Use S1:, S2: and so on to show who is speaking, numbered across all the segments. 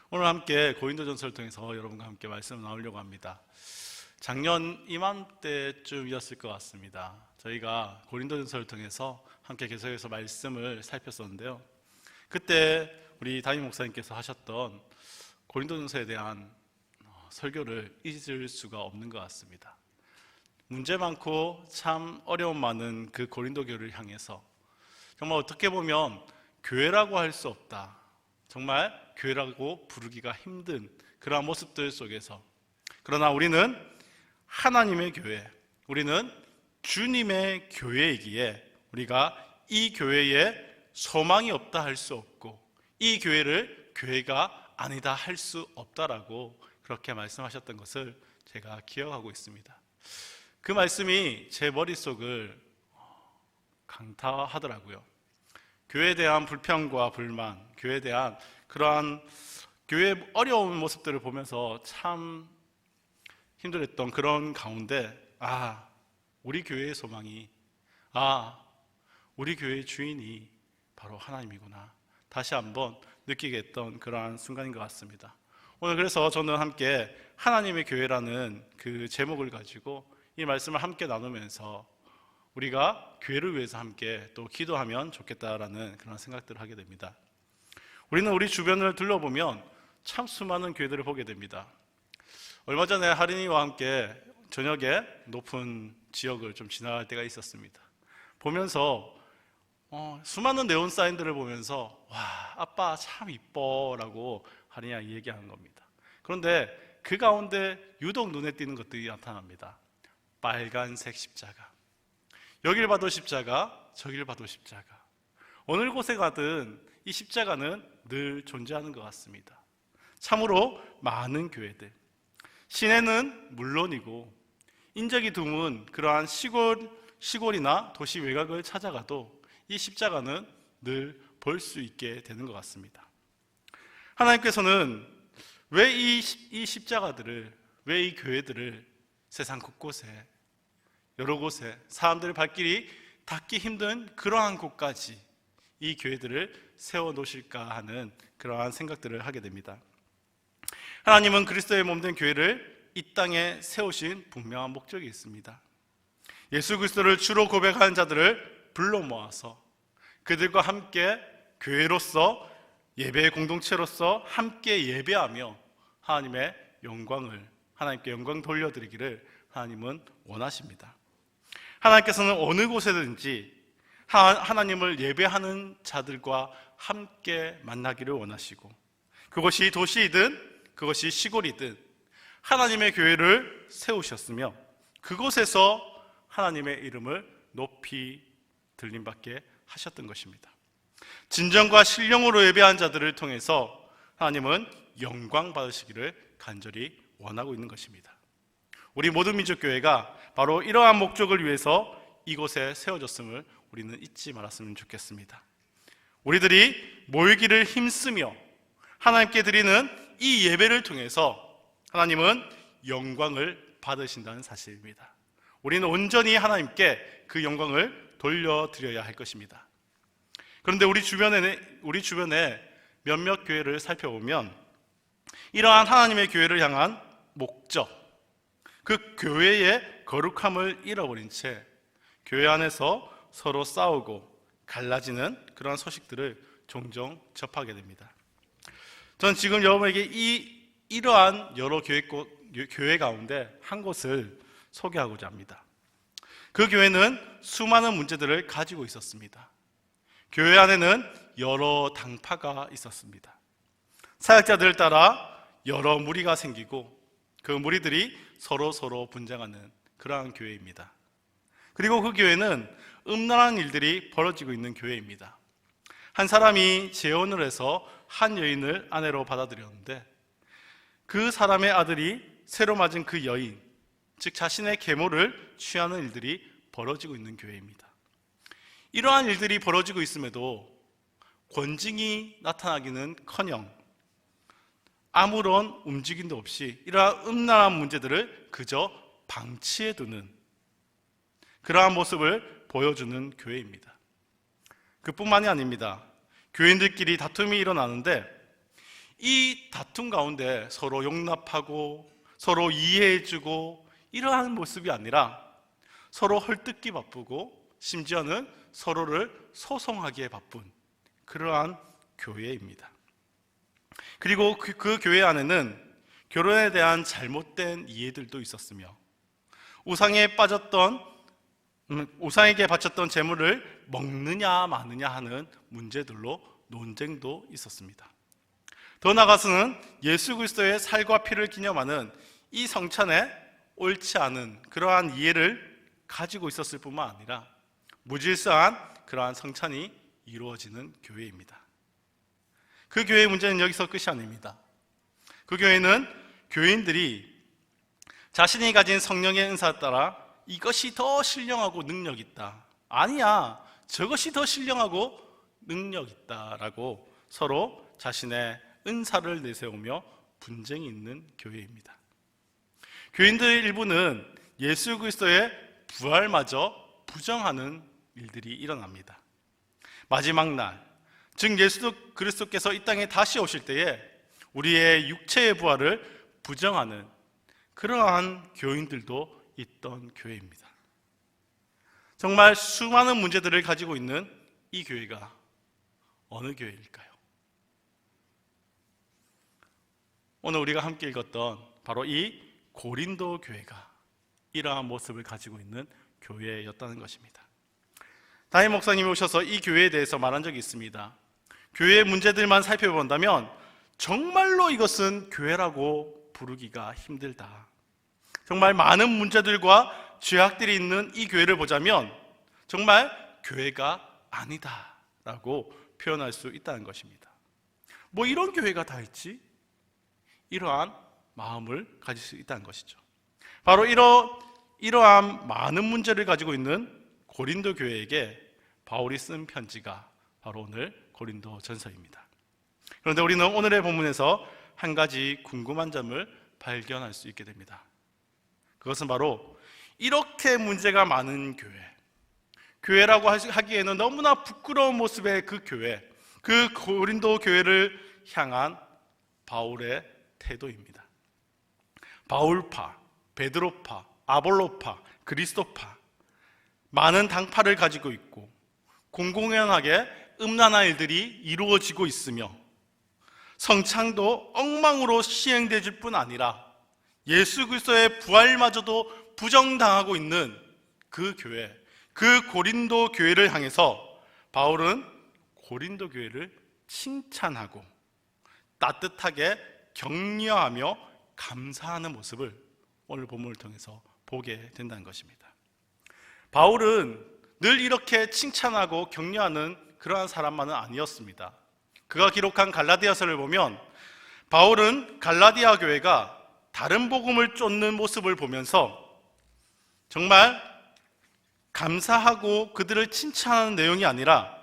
S1: 오늘 함께 고린도전서를 통해서 여러분과 함께 말씀을 나누려고 합니다. 작년 이맘때쯤이었을 것 같습니다. 저희가 고린도전서를 통해서 함께 계속해서 말씀을 살폈었는데요. 그때 우리 담임 목사님께서 하셨던 고린도전서에 대한 설교를 잊을 수가 없는 것 같습니다. 문제 많고 참 어려움 많은 그 고린도 교회를 향해서 정말 어떻게 보면 교회라고 할 수 없다, 정말 교회라고 부르기가 힘든 그러한 모습들 속에서, 그러나 우리는 하나님의 교회, 우리는 주님의 교회이기에 우리가 이 교회에 소망이 없다 할 수 없고 이 교회를 교회가 아니다 할 수 없다라고 그렇게 말씀하셨던 것을 제가 기억하고 있습니다. 그 말씀이 제 머릿속을 강타하더라고요. 교회에 대한 불평과 불만, 교회에 대한 그러한 교회의 어려운 모습들을 보면서 참 힘들었던 그런 가운데, 우리 교회의 소망이, 우리 교회의 주인이 바로 하나님이구나, 다시 한번 느끼게 했던 그러한 순간인 것 같습니다. 오늘 그래서 저는 함께 하나님의 교회라는 그 제목을 가지고 이 말씀을 함께 나누면서 우리가 교회를 위해서 함께 또 기도하면 좋겠다라는 그런 생각들을 하게 됩니다. 우리는 우리 주변을 둘러보면 참 수많은 교회들을 보게 됩니다. 얼마 전에 하린이와 함께 저녁에 높은 지역을 좀 지나갈 때가 있었습니다. 보면서 수많은 네온 사인들을 보면서 와, 아빠 참 이뻐 라고 하린이가 얘기하는 겁니다. 그런데 그 가운데 유독 눈에 띄는 것들이 나타납니다. 빨간색 십자가, 여길 봐도 십자가, 저길 봐도 십자가. 어느 곳에 가든 이 십자가는 늘 존재하는 것 같습니다. 참으로 많은 교회들, 시내는 물론이고 인적이 드문 그러한 시골이나 도시 외곽을 찾아가도 이 십자가는 늘 볼 수 있게 되는 것 같습니다. 하나님께서는 왜 이 십자가들을, 왜 이 교회들을 세상 곳곳에, 여러 곳에 사람들의 발길이 닿기 힘든 그러한 곳까지 이 교회들을 세워놓으실까 하는 그러한 생각들을 하게 됩니다. 하나님은 그리스도의 몸된 교회를 이 땅에 세우신 분명한 목적이 있습니다. 예수 그리스도를 주로 고백하는 자들을 불러 모아서 그들과 함께 교회로서, 예배의 공동체로서 함께 예배하며 하나님의 영광을, 하나님께 영광 돌려드리기를 하나님은 원하십니다. 하나님께서는 어느 곳에든지 하나님을 예배하는 자들과 함께 만나기를 원하시고, 그것이 도시이든 그것이 시골이든 하나님의 교회를 세우셨으며 그곳에서 하나님의 이름을 높이 들림받게 하셨던 것입니다. 진정과 신령으로 예배한 자들을 통해서 하나님은 영광 받으시기를 간절히 원하고 있는 것입니다. 우리 모든 민족교회가 바로 이러한 목적을 위해서 이곳에 세워졌음을 우리는 잊지 말았으면 좋겠습니다. 우리들이 모이기를 힘쓰며 하나님께 드리는 이 예배를 통해서 하나님은 영광을 받으신다는 사실입니다. 우리는 온전히 하나님께 그 영광을 돌려드려야 할 것입니다. 그런데 우리 주변에 몇몇 교회를 살펴보면 이러한 하나님의 교회를 향한 목적, 그 교회의 거룩함을 잃어버린 채 교회 안에서 서로 싸우고 갈라지는 그러한 소식들을 종종 접하게 됩니다. 저는 지금 여러분에게 이러한 여러 교회 가운데 한 곳을 소개하고자 합니다. 그 교회는 수많은 문제들을 가지고 있었습니다. 교회 안에는 여러 당파가 있었습니다. 사역자들을 따라 여러 무리가 생기고 그 무리들이 서로 분쟁하는 그러한 교회입니다. 그리고 그 교회는 음란한 일들이 벌어지고 있는 교회입니다. 한 사람이 재혼을 해서 한 여인을 아내로 받아들였는데 그 사람의 아들이 새로 맞은 그 여인, 즉 자신의 계모를 취하는 일들이 벌어지고 있는 교회입니다. 이러한 일들이 벌어지고 있음에도 권징이 나타나기는커녕 아무런 움직임도 없이 이러한 음란한 문제들을 그저 방치해두는 그러한 모습을 보여주는 교회입니다. 그뿐만이 아닙니다. 교인들끼리 다툼이 일어나는데 이 다툼 가운데 서로 용납하고 서로 이해해주고 이러한 모습이 아니라 서로 헐뜯기 바쁘고 심지어는 서로를 소송하기에 바쁜 그러한 교회입니다. 그리고 그 교회 안에는 결혼에 대한 잘못된 이해들도 있었으며 우상에게 바쳤던 재물을 먹느냐 마느냐 하는 문제들로 논쟁도 있었습니다. 더 나아가서는 예수 그리스도의 살과 피를 기념하는 이 성찬에 옳지 않은 그러한 이해를 가지고 있었을 뿐만 아니라 무질서한 그러한 성찬이 이루어지는 교회입니다. 그 교회의 문제는 여기서 끝이 아닙니다. 그 교회는 교인들이 자신이 가진 성령의 은사에 따라 이것이 더 신령하고 능력 있다, 아니야 저것이 더 신령하고 능력 있다라고 서로 자신의 은사를 내세우며 분쟁이 있는 교회입니다. 교인들의 일부는 예수 그리스도의 부활마저 부정하는 일들이 일어납니다. 마지막 날, 즉 예수 그리스도께서 이 땅에 다시 오실 때에 우리의 육체의 부활을 부정하는 그러한 교인들도 있던 교회입니다. 정말 수많은 문제들을 가지고 있는 이 교회가 어느 교회일까요? 오늘 우리가 함께 읽었던 바로 이 고린도 교회가 이러한 모습을 가지고 있는 교회였다는 것입니다. 담임 목사님이 오셔서 이 교회에 대해서 말한 적이 있습니다. 교회의 문제들만 살펴본다면 정말로 이것은 교회라고 부르기가 힘들다. 정말 많은 문제들과 죄악들이 있는 이 교회를 보자면 정말 교회가 아니다라고 표현할 수 있다는 것입니다. 뭐 이런 교회가 다 있지? 이러한 마음을 가질 수 있다는 것이죠. 바로 이러한 많은 문제를 가지고 있는 고린도 교회에게 바울이 쓴 편지가 바로 오늘 고린도 전서입니다. 그런데 우리는 오늘의 본문에서 한 가지 궁금한 점을 발견할 수 있게 됩니다. 그것은 바로 이렇게 문제가 많은 교회라고 하기에는 너무나 부끄러운 모습의 그 교회, 그 고린도 교회를 향한 바울의 태도입니다. 바울파, 베드로파, 아볼로파, 그리스도파, 많은 당파를 가지고 있고 공공연하게 음란한 일들이 이루어지고 있으며 성창도 엉망으로 시행될 뿐 아니라 예수 그리스도의 부활마저도 부정당하고 있는 그 교회, 그 고린도 교회를 향해서 바울은 고린도 교회를 칭찬하고 따뜻하게 격려하며 감사하는 모습을 오늘 본문을 통해서 보게 된다는 것입니다. 바울은 늘 이렇게 칭찬하고 격려하는 그러한 사람만은 아니었습니다. 그가 기록한 갈라디아서를 보면 바울은 갈라디아 교회가 다른 복음을 쫓는 모습을 보면서 정말 감사하고 그들을 칭찬하는 내용이 아니라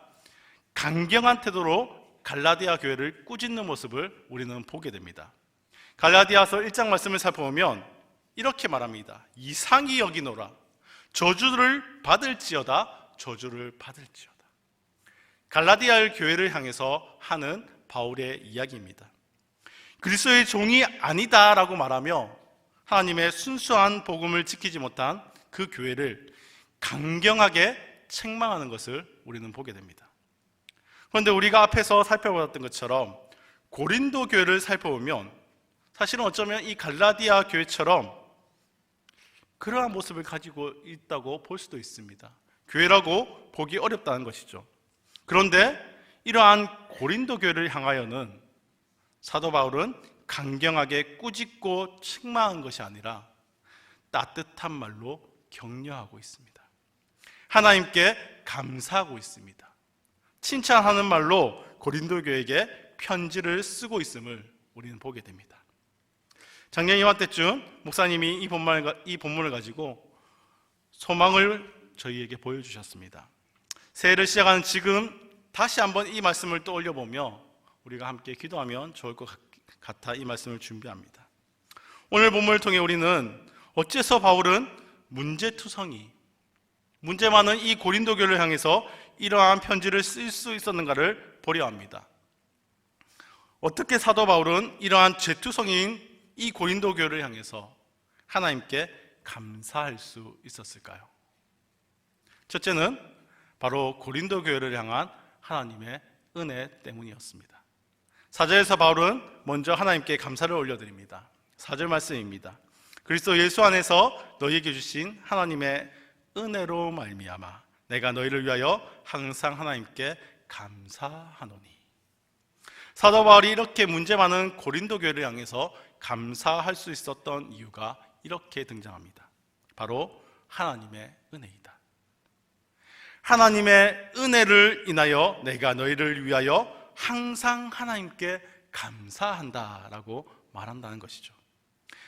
S1: 강경한 태도로 갈라디아 교회를 꾸짖는 모습을 우리는 보게 됩니다. 갈라디아서 1장 말씀을 살펴보면 이렇게 말합니다. 이상히 여기노라. 저주를 받을지어다. 저주를 받을지어다. 갈라디아 교회를 향해서 하는 바울의 이야기입니다. 그리스도의 종이 아니다라고 말하며 하나님의 순수한 복음을 지키지 못한 그 교회를 강경하게 책망하는 것을 우리는 보게 됩니다. 그런데 우리가 앞에서 살펴보았던 것처럼 고린도 교회를 살펴보면 사실은 어쩌면 이 갈라디아 교회처럼 그러한 모습을 가지고 있다고 볼 수도 있습니다. 교회라고 보기 어렵다는 것이죠. 그런데 이러한 고린도 교회를 향하여는 사도 바울은 강경하게 꾸짖고 책망한 것이 아니라 따뜻한 말로 격려하고 있습니다. 하나님께 감사하고 있습니다. 칭찬하는 말로 고린도 교회에게 편지를 쓰고 있음을 우리는 보게 됩니다. 작년 이맘때쯤 목사님이 이 본문을 가지고 소망을 저희에게 보여주셨습니다. 새해를 시작하는 지금 다시 한번 이 말씀을 떠올려보며 우리가 함께 기도하면 좋을 것 같아 이 말씀을 준비합니다. 오늘 본문을 통해 우리는 어째서 바울은 문제 많은 이 고린도 교회를 향해서 이러한 편지를 쓸 수 있었는가를 보려 합니다. 어떻게 사도 바울은 이러한 죄투성이인 이 고린도 교회를 향해서 하나님께 감사할 수 있었을까요? 첫째는 바로 고린도 교회를 향한 하나님의 은혜 때문이었습니다. 4절에서 바울은 먼저 하나님께 감사를 올려드립니다. 4절 말씀입니다. 그리스도 예수 안에서 너희에게 주신 하나님의 은혜로 말미암아 내가 너희를 위하여 항상 하나님께 감사하노니. 사도 바울이 이렇게 문제 많은 고린도 교회를 향해서 감사할 수 있었던 이유가 이렇게 등장합니다. 바로 하나님의 은혜이다. 하나님의 은혜를 인하여 내가 너희를 위하여 항상 하나님께 감사한다라고 말한다는 것이죠.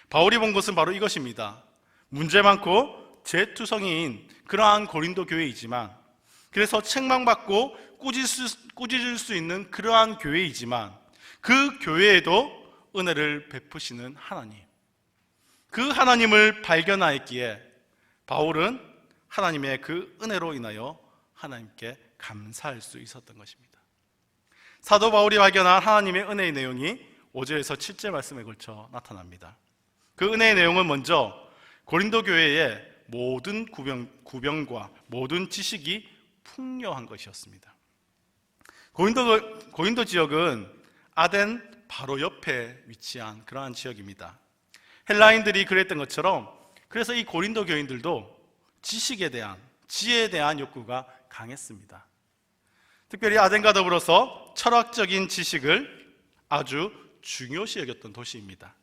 S1: 바울이 본 것은 바로 이것입니다. 문제 많고 죄투성이인 그러한 고린도 교회이지만, 그래서 책망받고 꾸짖을 수 있는 그러한 교회이지만, 그 교회에도 은혜를 베푸시는 하나님, 그 하나님을 발견하였기에 바울은 하나님의 그 은혜로 인하여 하나님께 감사할 수 있었던 것입니다. 사도 바울이 발견한 하나님의 은혜의 내용이 5절에서 7절 말씀에 걸쳐 나타납니다. 그 은혜의 내용은 먼저 고린도 교회의 모든 구병과 모든 지식이 풍요한 것이었습니다. 고린도 지역은 아덴 바로 옆에 위치한 그러한 지역입니다. 헬라인들이 그랬던 것처럼, 그래서 이 고린도 교인들도 지식에 대한, 지혜에 대한 욕구가 강했습니다. 특별히 아덴과 더불어서 철학적인 지식을 아주 중요시 여겼던 도시입니다.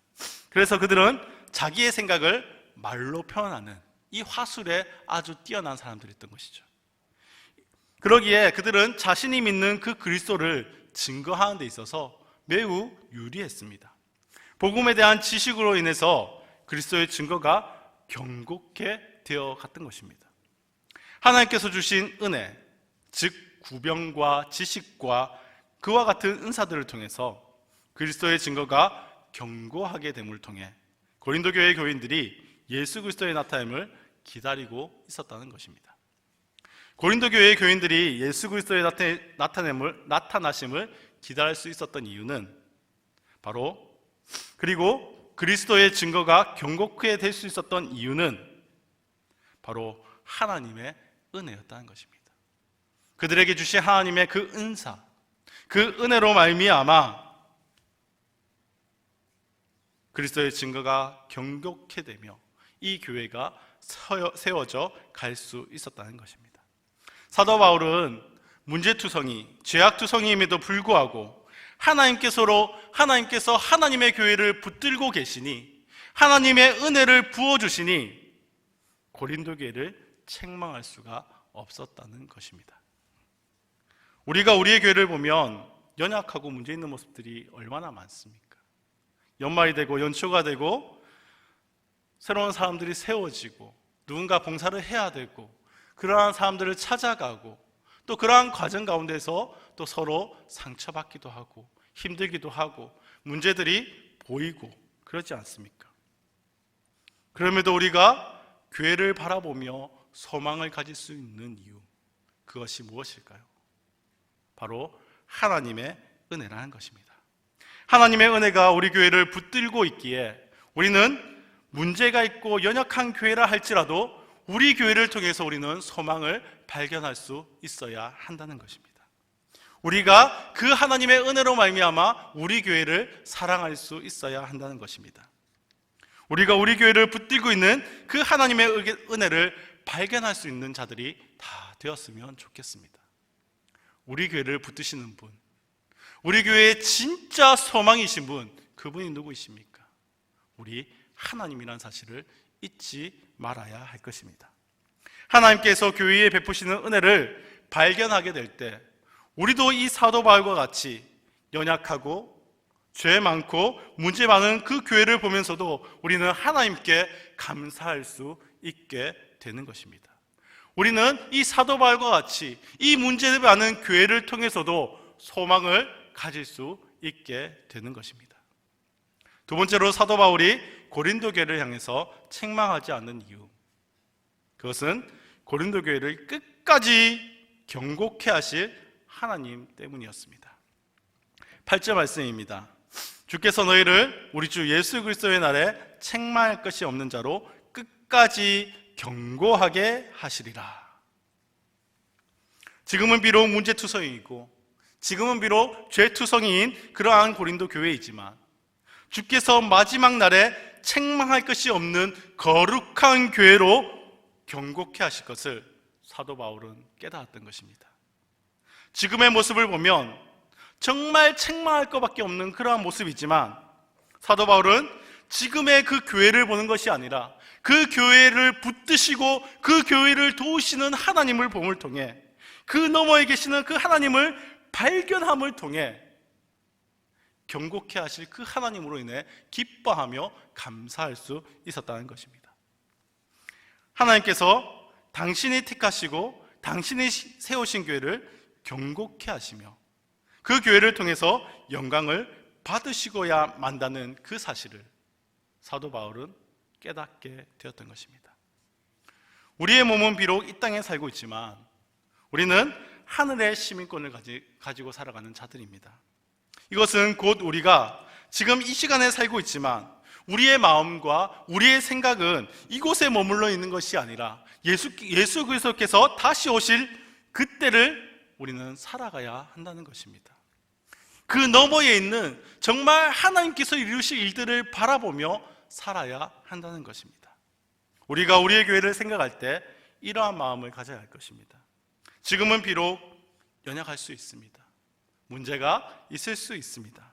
S1: 그래서 그들은 자기의 생각을 말로 표현하는 이 화술에 아주 뛰어난 사람들이었던 것이죠. 그러기에 그들은 자신이 믿는 그 그리스도를 증거하는 데 있어서 매우 유리했습니다. 복음에 대한 지식으로 인해서 그리스도의 증거가 견고케 되어 갔던 것입니다. 하나님께서 주신 은혜, 즉 구병과 지식과 그와 같은 은사들을 통해서 그리스도의 증거가 견고하게 됨을 통해 고린도 교회 교인들이 예수 그리스도의 나타남을 기다리고 있었다는 것입니다. 고린도 교회의 교인들이 예수 그리스도의 나타나심을 기다릴 수 있었던 이유는 바로, 그리고 그리스도의 증거가 견고하게 될 수 있었던 이유는 바로 하나님의 은혜였다는 것입니다. 그들에게 주신 하나님의 그 은사, 그 은혜로 말미암아 그리스도의 증거가 견고케 되며 이 교회가 세워져 갈 수 있었다는 것입니다. 사도 바울은 문제투성이, 죄악투성이임에도 불구하고 하나님께서 하나님의 교회를 붙들고 계시니, 하나님의 은혜를 부어주시니 고린도 교회를 책망할 수가 없었다는 것입니다. 우리가 우리의 교회를 보면 연약하고 문제 있는 모습들이 얼마나 많습니까? 연말이 되고 연초가 되고 새로운 사람들이 세워지고 누군가 봉사를 해야 되고 그러한 사람들을 찾아가고 또 그러한 과정 가운데서 또 서로 상처받기도 하고 힘들기도 하고 문제들이 보이고 그렇지 않습니까? 그럼에도 우리가 교회를 바라보며 소망을 가질 수 있는 이유, 그것이 무엇일까요? 바로 하나님의 은혜라는 것입니다. 하나님의 은혜가 우리 교회를 붙들고 있기에 우리는 문제가 있고 연약한 교회라 할지라도 우리 교회를 통해서 우리는 소망을 발견할 수 있어야 한다는 것입니다. 우리가 그 하나님의 은혜로 말미암아 우리 교회를 사랑할 수 있어야 한다는 것입니다. 우리가 우리 교회를 붙들고 있는 그 하나님의 은혜를 발견할 수 있는 자들이 다 되었으면 좋겠습니다. 우리 교회를 붙드시는 분, 우리 교회의 진짜 소망이신 분, 그분이 누구이십니까? 우리 하나님이라는 사실을 잊지 말아야 할 것입니다. 하나님께서 교회에 베푸시는 은혜를 발견하게 될 때 우리도 이 사도 바울과 같이 연약하고 죄 많고 문제 많은 그 교회를 보면서도 우리는 하나님께 감사할 수 있게 되는 것입니다. 우리는 이 사도 바울과 같이 이 문제 많은 교회를 통해서도 소망을 가질 수 있게 되는 것입니다. 두 번째로 사도 바울이 고린도 교회를 향해서 책망하지 않는 이유, 그것은 고린도 교회를 끝까지 경고케 하실 하나님 때문이었습니다. 8절 말씀입니다. 주께서 너희를 우리 주 예수 그리스도의 날에 책망할 것이 없는 자로 끝까지 경고하게 하시리라. 지금은 비록 문제투성이고 지금은 비록 죄투성이인 그러한 고린도 교회이지만 주께서 마지막 날에 책망할 것이 없는 거룩한 교회로 경고케 하실 것을 사도 바울은 깨달았던 것입니다. 지금의 모습을 보면 정말 책망할 것밖에 없는 그러한 모습이지만 사도 바울은 지금의 그 교회를 보는 것이 아니라 그 교회를 붙드시고 그 교회를 도우시는 하나님을 봄을 통해 그 너머에 계시는 그 하나님을 발견함을 통해 경고케 하실 그 하나님으로 인해 기뻐하며 감사할 수 있었다는 것입니다. 하나님께서 당신이 택하시고 당신이 세우신 교회를 경고케 하시며 그 교회를 통해서 영광을 받으시고야 만다는 그 사실을 사도 바울은 깨닫게 되었던 것입니다. 우리의 몸은 비록 이 땅에 살고 있지만 우리는 하늘의 시민권을 가지고 살아가는 자들입니다. 이것은 곧 우리가 지금 이 시간에 살고 있지만 우리의 마음과 우리의 생각은 이곳에 머물러 있는 것이 아니라 예수 그리스도께서 다시 오실 그때를 우리는 살아가야 한다는 것입니다. 그 너머에 있는 정말 하나님께서 이루실 일들을 바라보며 살아야 한다는 것입니다. 우리가 우리의 교회를 생각할 때 이러한 마음을 가져야 할 것입니다. 지금은 비록 연약할 수 있습니다. 문제가 있을 수 있습니다.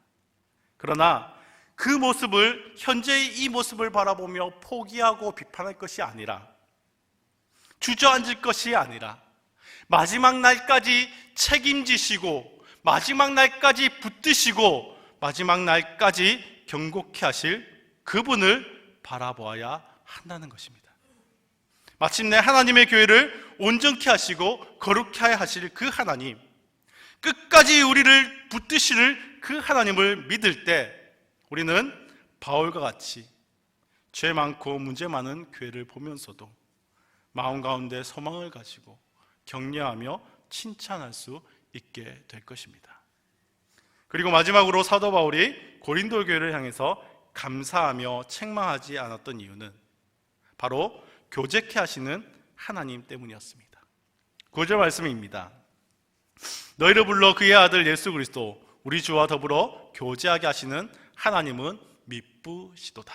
S1: 그러나 그 모습을, 현재의 이 모습을 바라보며 포기하고 비판할 것이 아니라, 주저앉을 것이 아니라 마지막 날까지 책임지시고 마지막 날까지 붙드시고 마지막 날까지 경고케 하실 그분을 바라보아야 한다는 것입니다. 마침내 하나님의 교회를 온전케 하시고 거룩케 하실 그 하나님, 끝까지 우리를 붙드실 그 하나님을 믿을 때 우리는 바울과 같이 죄 많고 문제 많은 교회를 보면서도 마음 가운데 소망을 가지고 격려하며 칭찬할 수 있게 될 것입니다. 그리고 마지막으로 사도 바울이 고린도 교회를 향해서 감사하며 책망하지 않았던 이유는 바로 교제케 하시는 하나님 때문이었습니다. 9절 말씀입니다. 너희를 불러 그의 아들 예수 그리스도 우리 주와 더불어 교제하게 하시는 하나님은 미쁘시도다.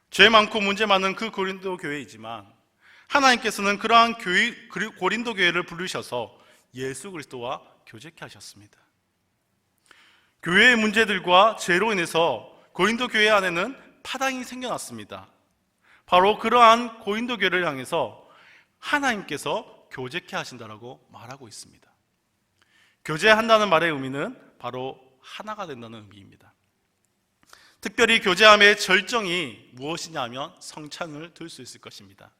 S1: 죄 많고 문제 많은 그 고린도 교회이지만 하나님께서는 그러한 고린도 교회를 부르셔서 예수 그리스도와 교제케 하셨습니다. 교회의 문제들과 죄로 인해서 고린도 교회 안에는 파당이 생겨났습니다. 바로 그러한 고린도 교회를 향해서 하나님께서 교제케 하신다라고 말하고 있습니다. 교제한다는 말의 의미는 바로 하나가 된다는 의미입니다. 특별히 교제함의 절정이 무엇이냐 하면 성찬을 들 수 있을 것입니다.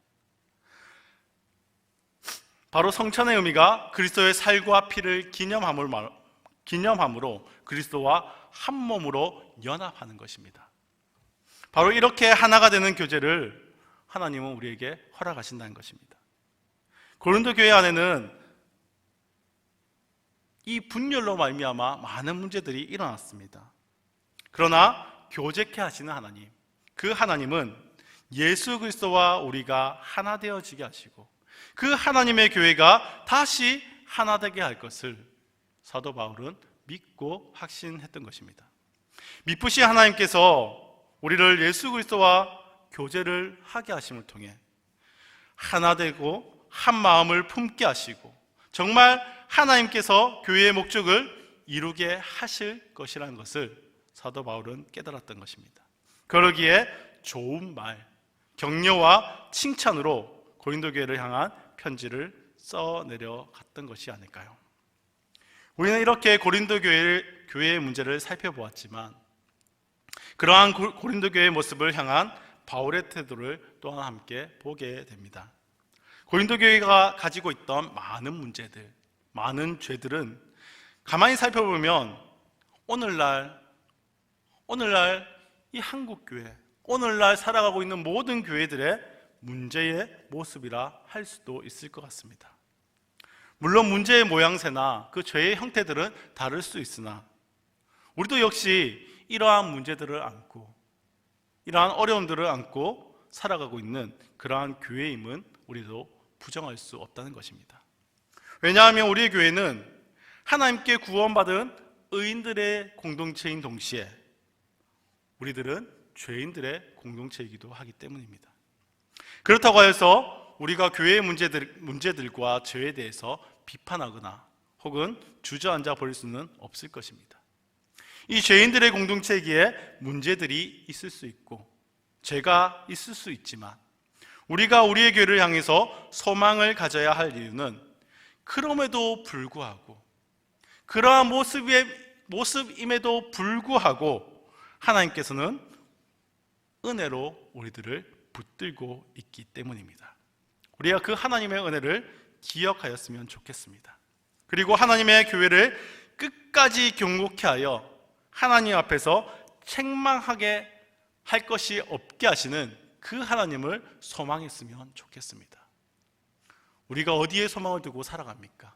S1: 바로 성찬의 의미가 그리스도의 살과 피를 기념함으로 그리스도와 한 몸으로 연합하는 것입니다. 바로 이렇게 하나가 되는 교제를 하나님은 우리에게 허락하신다는 것입니다. 고린도 교회 안에는 이 분열로 말미암아 많은 문제들이 일어났습니다. 그러나 교제케 하시는 하나님, 그 하나님은 예수 그리스도와 우리가 하나 되어지게 하시고 그 하나님의 교회가 다시 하나 되게 할 것을 사도 바울은 믿고 확신했던 것입니다. 미쁘신 하나님께서 우리를 예수 그리스도와 교제를 하게 하심을 통해 하나 되고 한 마음을 품게 하시고 정말 하나님께서 교회의 목적을 이루게 하실 것이라는 것을 사도 바울은 깨달았던 것입니다. 그러기에 좋은 말, 격려와 칭찬으로 고린도 교회를 향한 편지를 써내려 갔던 것이 아닐까요? 우리는 이렇게 고린도 교회의 문제를 살펴보았지만 그러한 고린도 교회의 모습을 향한 바울의 태도를 또한 함께 보게 됩니다. 고린도 교회가 가지고 있던 많은 문제들, 많은 죄들은 가만히 살펴보면 오늘날 이 한국 교회, 오늘날 살아가고 있는 모든 교회들의 문제의 모습이라 할 수도 있을 것 같습니다. 물론 문제의 모양새나 그 죄의 형태들은 다를 수 있으나 우리도 역시 이러한 문제들을 안고 이러한 어려움들을 안고 살아가고 있는 그러한 교회임은 우리도 부정할 수 없다는 것입니다. 왜냐하면 우리의 교회는 하나님께 구원받은 의인들의 공동체인 동시에 우리들은 죄인들의 공동체이기도 하기 때문입니다. 그렇다고 해서 우리가 교회의 문제들과 죄에 대해서 비판하거나 혹은 주저앉아 버릴 수는 없을 것입니다. 이 죄인들의 공동체이기에 문제들이 있을 수 있고 죄가 있을 수 있지만 우리가 우리의 교회를 향해서 소망을 가져야 할 이유는 그럼에도 불구하고 그러한 모습임에도 불구하고 하나님께서는 은혜로 우리들을 붙들고 있기 때문입니다. 우리가 그 하나님의 은혜를 기억하였으면 좋겠습니다. 그리고 하나님의 교회를 끝까지 경고케 하여 하나님 앞에서 책망하게 할 것이 없게 하시는 그 하나님을 소망했으면 좋겠습니다. 우리가 어디에 소망을 두고 살아갑니까?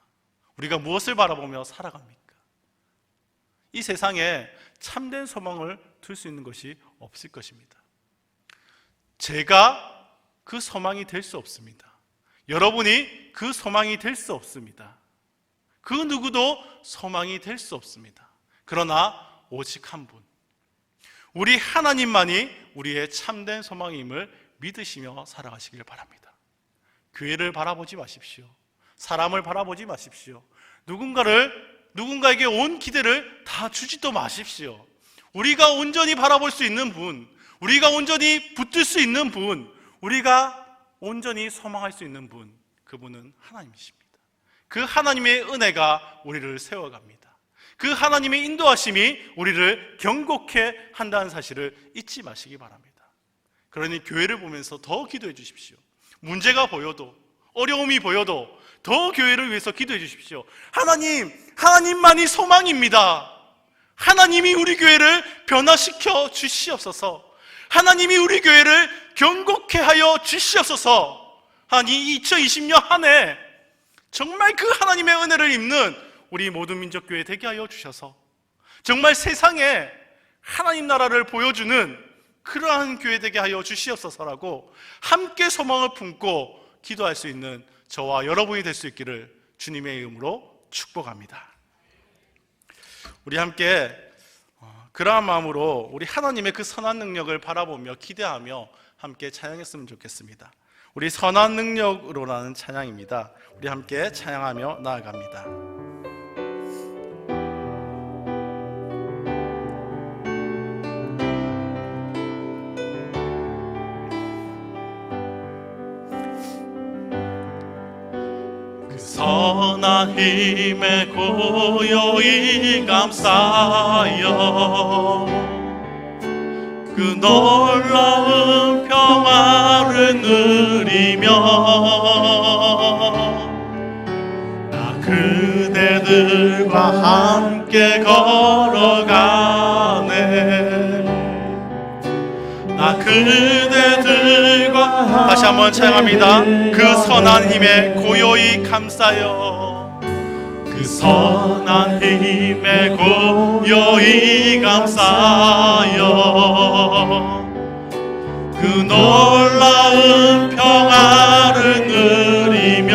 S1: 우리가 무엇을 바라보며 살아갑니까? 이 세상에 참된 소망을 둘 수 있는 것이 없을 것입니다. 제가 그 소망이 될 수 없습니다. 여러분이 그 소망이 될 수 없습니다. 그 누구도 소망이 될 수 없습니다. 그러나 오직 한 분, 우리 하나님만이 우리의 참된 소망임을 믿으시며 살아가시길 바랍니다. 교회를 바라보지 마십시오. 사람을 바라보지 마십시오. 누군가에게 온 기대를 다 주지도 마십시오. 우리가 온전히 바라볼 수 있는 분, 우리가 온전히 붙들 수 있는 분, 우리가 온전히 소망할 수 있는 분, 그분은 하나님이십니다. 그 하나님의 은혜가 우리를 세워갑니다. 그 하나님의 인도하심이 우리를 경고케 한다는 사실을 잊지 마시기 바랍니다. 그러니 교회를 보면서 더 기도해 주십시오. 문제가 보여도, 어려움이 보여도 더 교회를 위해서 기도해 주십시오. 하나님만이 소망입니다. 하나님이 우리 교회를 변화시켜 주시옵소서. 하나님이 우리 교회를 경고케 하여 주시옵소서. 이 2020년 한 해 정말 그 하나님의 은혜를 입는 우리 모든 민족교회 되게 하여 주셔서 정말 세상에 하나님 나라를 보여주는 그러한 교회 되게 하여 주시옵소서라고 함께 소망을 품고 기도할 수 있는 저와 여러분이 될 수 있기를 주님의 이름으로 축복합니다. 우리 함께 그러한 마음으로 우리 하나님의 그 선한 능력을 바라보며 기대하며 함께 찬양했으면 좋겠습니다. 우리 선한 능력으로라는 찬양입니다. 우리 함께 찬양하며 나아갑니다. 선한 힘에 고요히 감싸여 그 놀라운 평화를 누리며 나 그대들과 함께 걸어가네. 나 그대들과 다시 한번 찬양합니다. 그 선한 힘에 고요히 감싸여 그 선한 힘에 고요히 감싸여 그 놀라운 평화를 누리며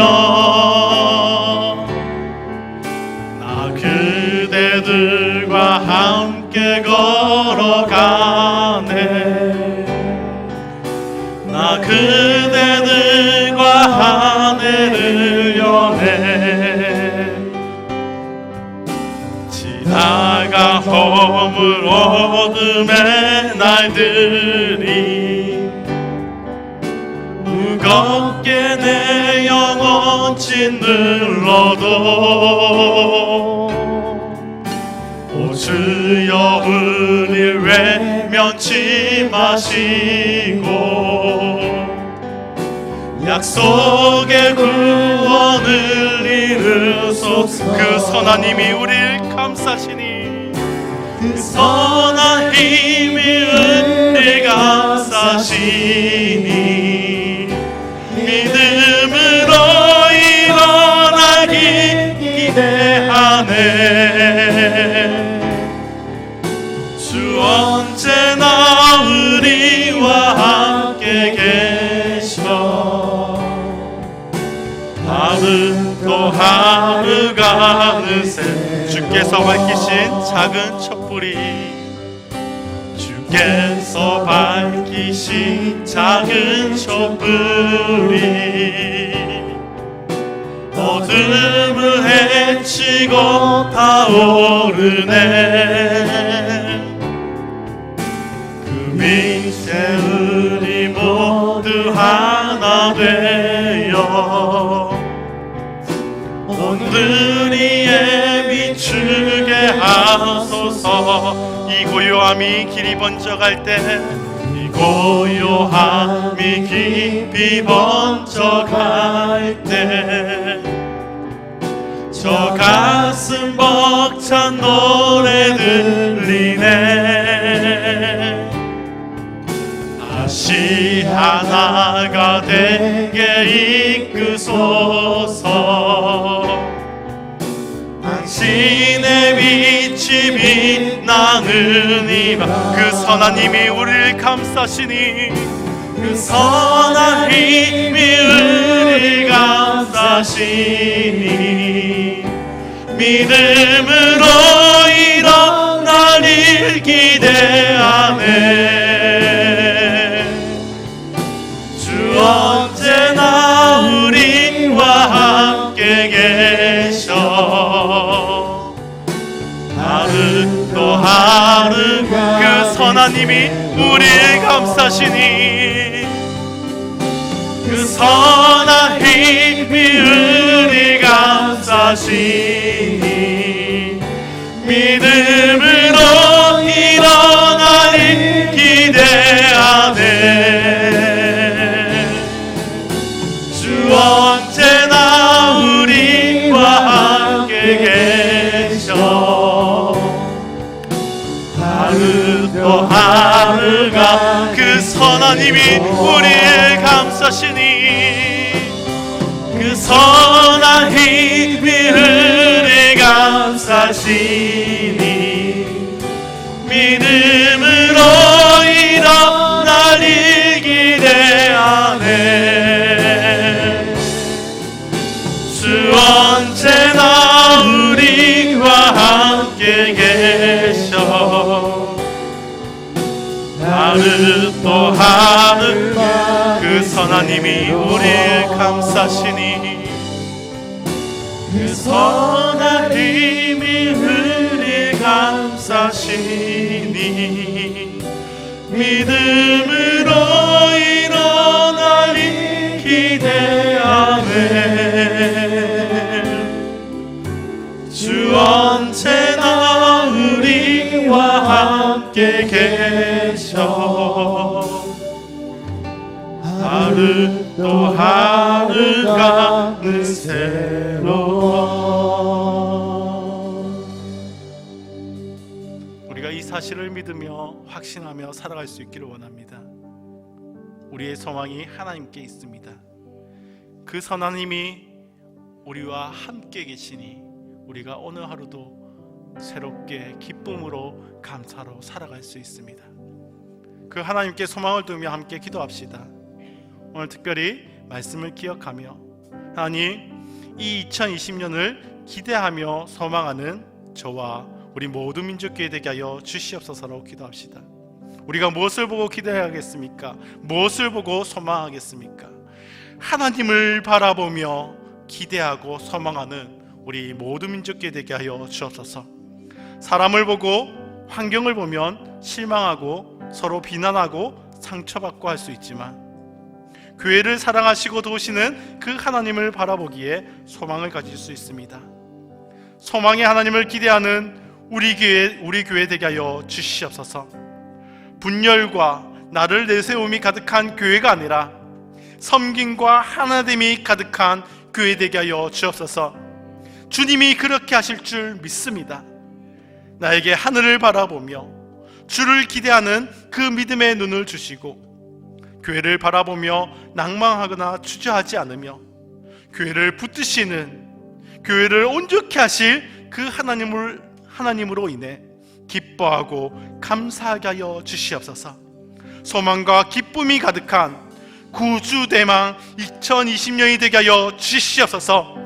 S1: 나 그대들과 함께 걸어가네. 나 그대들과 하늘을 여네. 지나가 허물 어둠의 날들이 무겁게 내 영혼 짓눌러도 오 주여 우릴 외면치 마시고 약속의 구원을 이루소서. 그 선한 힘이 우릴 감싸시니 그 선한 힘이 우릴 감싸시니 믿음으로 일어나기 가는 새 주께서 밝히신 작은 촛불이 주께서 밝히신 작은 촛불이 어둠을 헤치고 타오르네 그 빛에 우리 모두 하나 되어 오늘 위에 비추게 하소서 이 고요함이 길이 번쩍할 때 이 고요함이 깊이 번쩍할 때 저 가슴 벅찬 노래 들리네 다시 하나가 되게 이끄소서 당신의 빛이 빛나는 이밤 그 선한 힘이 우리를 감싸시니 그 선한 힘이 우리를 감싸시니 믿음으로 일어나길 기대하네 주 언제나 우리와 함께 계셔 하루 또 하루 그 선한 힘이 우리를 감싸시니 그 선한 힘이 우리를 감싸시니 믿음으로 일어나리 기대하네 주 언제나 우리와 함께 계셔 하루 또 하루가 그 선한 힘이 우리를 감싸시니 그 선한 힘이 우리를 감싸시니 믿음으로 일어나리 기대하네 주 언제나 우리와 함께 계셔 하루 또 하루 그 선한 힘이 우리를 감싸시니 그 선한 힘이 우리를 감싸시니 믿음으로 일어나리 기대하네 주 언제나 우리와 함께 계셔 하루 또 하루가 늘 새로워 우리가 이 사실을 믿으며 확신하며 살아갈 수 있기를 원합니다. 우리의 소망이 하나님께 있습니다. 그 선한 힘이 우리와 함께 계시니 우리가 오늘 하루도 새롭게 기쁨으로 감사로 살아갈 수 있습니다. 그 하나님께 소망을 두며 함께 기도합시다. 오늘 특별히 말씀을 기억하며 하나님 이 2020년을 기대하며 소망하는 저와 우리 모두 민족교회 되게 하여 주시옵소서로 기도합시다. 우리가 무엇을 보고 기대하겠습니까? 무엇을 보고 소망하겠습니까? 하나님을 바라보며 기대하고 소망하는 우리 모두 민족교회 되게 하여 주옵소서. 사람을 보고 환경을 보면 실망하고 서로 비난하고 상처받고 할 수 있지만 교회를 사랑하시고 도우시는 그 하나님을 바라보기에 소망을 가질 수 있습니다. 소망의 하나님을 기대하는 우리 교회 되게 하여 주시옵소서. 분열과 나를 내세움이 가득한 교회가 아니라 섬김과 하나됨이 가득한 교회 되게 하여 주옵소서. 주님이 그렇게 하실 줄 믿습니다. 나에게 하늘을 바라보며 주를 기대하는 그 믿음의 눈을 주시고 교회를 바라보며 낭망하거나 주저하지 않으며 교회를 붙드시는 교회를 온전케 하실 그 하나님으로 인해 기뻐하고 감사하게 하여 주시옵소서. 소망과 기쁨이 가득한 구주 대망 2020년이 되게 하여 주시옵소서.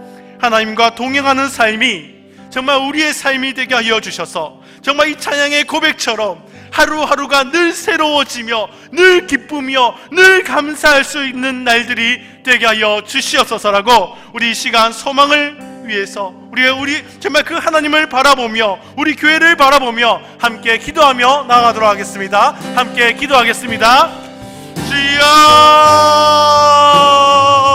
S1: 하나님과 동행하는 삶이 정말 우리의 삶이 되게 하여 주셔서 정말 이 찬양의 고백처럼 하루하루가 늘 새로워지며 늘 기쁘며 늘 감사할 수 있는 날들이 되게 하여 주시옵소서라고 우리 이 시간 소망을 위해서 우리 정말 그 하나님을 바라보며 우리 교회를 바라보며 함께 기도하며 나아가도록 하겠습니다. 함께 기도하겠습니다.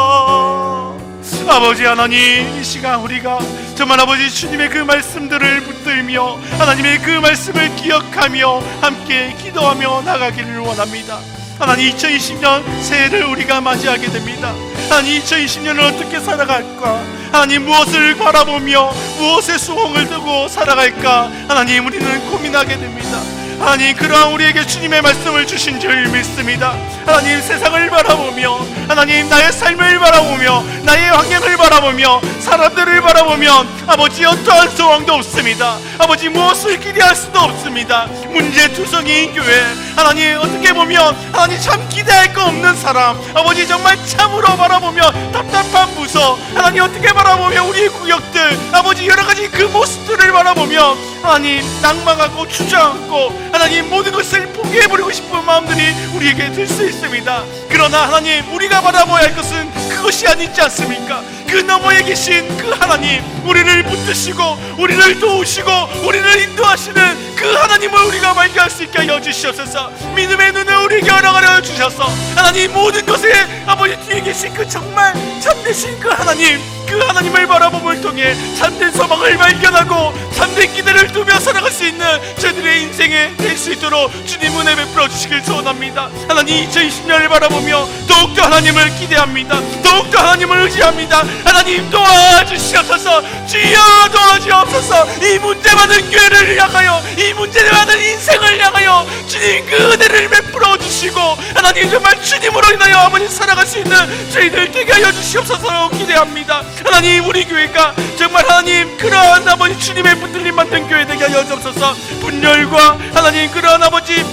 S1: 주여, 아버지 하나님, 이 시간 우리가 정말 아버지 주님의 그 말씀들을 붙들며 하나님의 그 말씀을 기억하며 함께 기도하며 나가기를 원합니다. 하나님, 2020년 새해를 우리가 맞이하게 됩니다. 하나님, 2020년을 어떻게 살아갈까? 하나님, 무엇을 바라보며 무엇의 수홍을 두고 살아갈까? 하나님, 우리는 고민하게 됩니다. 하나님, 그러한 우리에게 주님의 말씀을 주신 줄 믿습니다. 하나님, 세상을 바라보며 하나님 나의 삶을 바라보며 나의 환경을 바라보며 사람들을 바라보면 아버지 어떠한 소망도 없습니다. 아버지 무엇을 기대할 수도 없습니다. 문제투성이인 교회, 하나님 어떻게 보면 하나님 참 기대할 거 없는 사람, 아버지 정말 참으로 바라보며 답답한 부서, 하나님 어떻게 바라보며 우리의 구역들, 아버지 여러가지 그 모습들을 바라보며 하나님 낭망하고 주저앉고 하나님 모든 것을 포기해버리고 싶은 마음들이 우리에게 들 수 있습니다. 그러나 하나님, 우리가 바라봐야 할 것은 그것이 아니지 않습니까? 그 너머에 계신 그 하나님, 우리를 붙드시고 우리를 도우시고 우리를 인도하시는 그 하나님을 우리가 발견할 수 있게 하여 주시옵소서. 믿음의 눈을 우리에게 열어가려 주셔서 하나님 모든 것에 아버지 뒤에 계신 그 정말 참되신 그 하나님, 그 하나님을 바라봄을 통해 참된 소망을 발견하고 참된 기대를 두며 살아갈 수 있는 저희들의 인생에 될 수 있도록 주님 은혜 베풀어 주시길 소원합니다. 하나님, 2020년을 바라보며 더욱더 하나님을 기대합니다. 더욱더 하나님을 의지합니다. 하나님 도와주시옵소서. 주여 도와주옵소서. 이 문제 많은 교회를 향하여, 이 문제 많은 인생을 향하여 주님 그 은혜를 베풀어 주시고 하나님 정말 주님으로 인하여 아버지 살아갈 수 있는 저희들 되게 하여 주시옵소서 기대합니다. 하나님, 우리 교회가 정말 하나님 그러한 아버지 주님의 붙들림 받는 교회 되게 하여 주옵소서. 분열과 하나님 그러한 아버지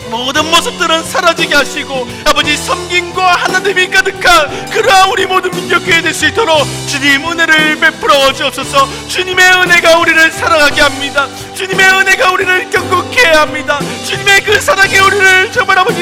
S1: 모든 모습들은 사라지게 하시고 아버지 섬김과 하나님이 가득한 그러한 우리 모든 민족교회 될 수 있도록 주님 은혜를 베풀어 주옵소서. 주님의 은혜가 우리를 사랑하게 합니다. 주님의 은혜가 우리를 경고케 합니다. 주님의 그 사랑이 우리를 정말 아버지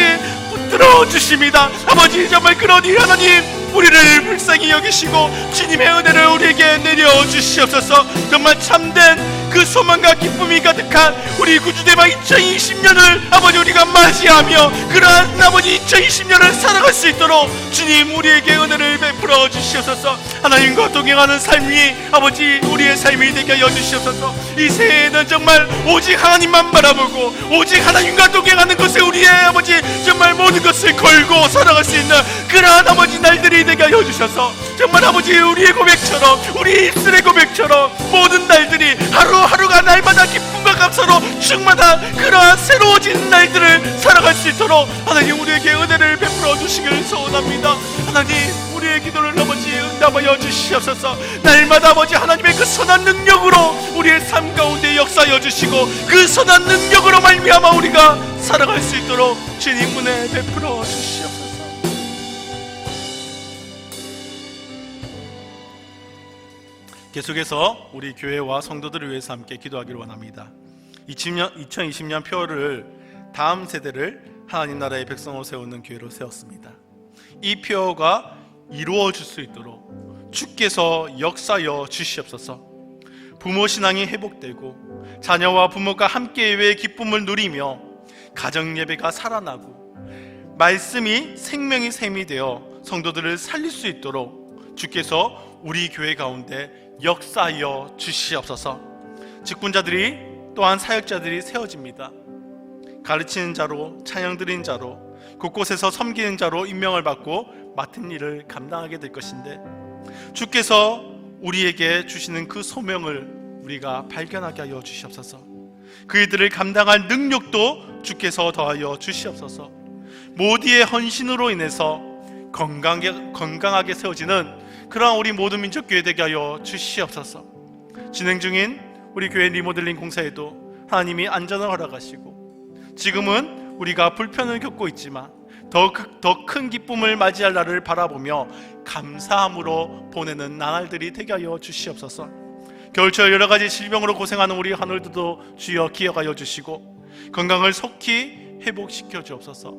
S1: 붙들어 주십니다. 아버지 정말 그러니 하나님 우리를 불쌍히 여기시고 주님의 은혜를 우리에게 내려주시옵소서. 정말 참된 그 소망과 기쁨이 가득한 우리 구주대방 2020년을 아버지 우리가 맞이하며 그러한 아버지 2020년을 살아갈 수 있도록 주님 우리에게 은혜를 베풀어 주시옵소서. 하나님과 동행하는 삶이 아버지 우리의 삶이 되게 하여 주시옵소서. 이 새해에는 정말 오직 하나님만 바라보고 오직 하나님과 동행하는 것에 우리의 아버지 정말 모든 것을 걸고 살아갈 수 있는 그러한 아버지 날들이 되게 하여 주셔서 정말 아버지 우리의 고백처럼 우리 입술의 고백처럼 모든 날들이 하루하루가 날마다 기쁨과 감사로 충만한 그러한 새로워진 날들을 살아갈 수 있도록 하나님 우리에게 은혜를 베풀어 주시길 소원합니다. 하나님 우리의 기도를 아버지 응답하여 주시옵소서. 날마다 아버지 하나님의 그 선한 능력으로 우리의 삶 가운데 역사하여 주시고 그 선한 능력으로 말미암아 우리가 살아갈 수 있도록 주님 은혜 베풀어 주시옵소서. 계속해서 우리 교회와 성도들을 위해서 함께 기도하기를 원합니다. 2020년 표어를 다음 세대를 하나님 나라의 백성으로 세우는 교회로 세웠습니다. 이 표어가 이루어질 수 있도록 주께서 역사하여 주시옵소서. 부모 신앙이 회복되고 자녀와 부모가 함께 예배의 기쁨을 누리며 가정 예배가 살아나고 말씀이 생명이 샘이 되어 성도들을 살릴 수 있도록 주께서 우리 교회 가운데 역사하여 주시옵소서. 직분자들이 또한 사역자들이 세워집니다. 가르치는 자로, 찬양 드리는 자로, 곳곳에서 섬기는 자로 임명을 받고 맡은 일을 감당하게 될 것인데 주께서 우리에게 주시는 그 소명을 우리가 발견하게 하여 주시옵소서. 그이들을 감당할 능력도 주께서 더하여 주시옵소서. 모두의 헌신으로 인해서 건강하게 세워지는 그러한 우리 모든 민족교회 되게 하여 주시옵소서. 진행 중인 우리 교회 리모델링 공사에도 하나님이 안전을 허락하시고 지금은 우리가 불편을 겪고 있지만 더 큰 기쁨을 맞이할 날을 바라보며 감사함으로 보내는 나날들이 되게 하여 주시옵소서. 겨울철 여러 가지 질병으로 고생하는 우리 하늘들도 주여 기억하여 주시고 건강을 속히 회복시켜 주옵소서.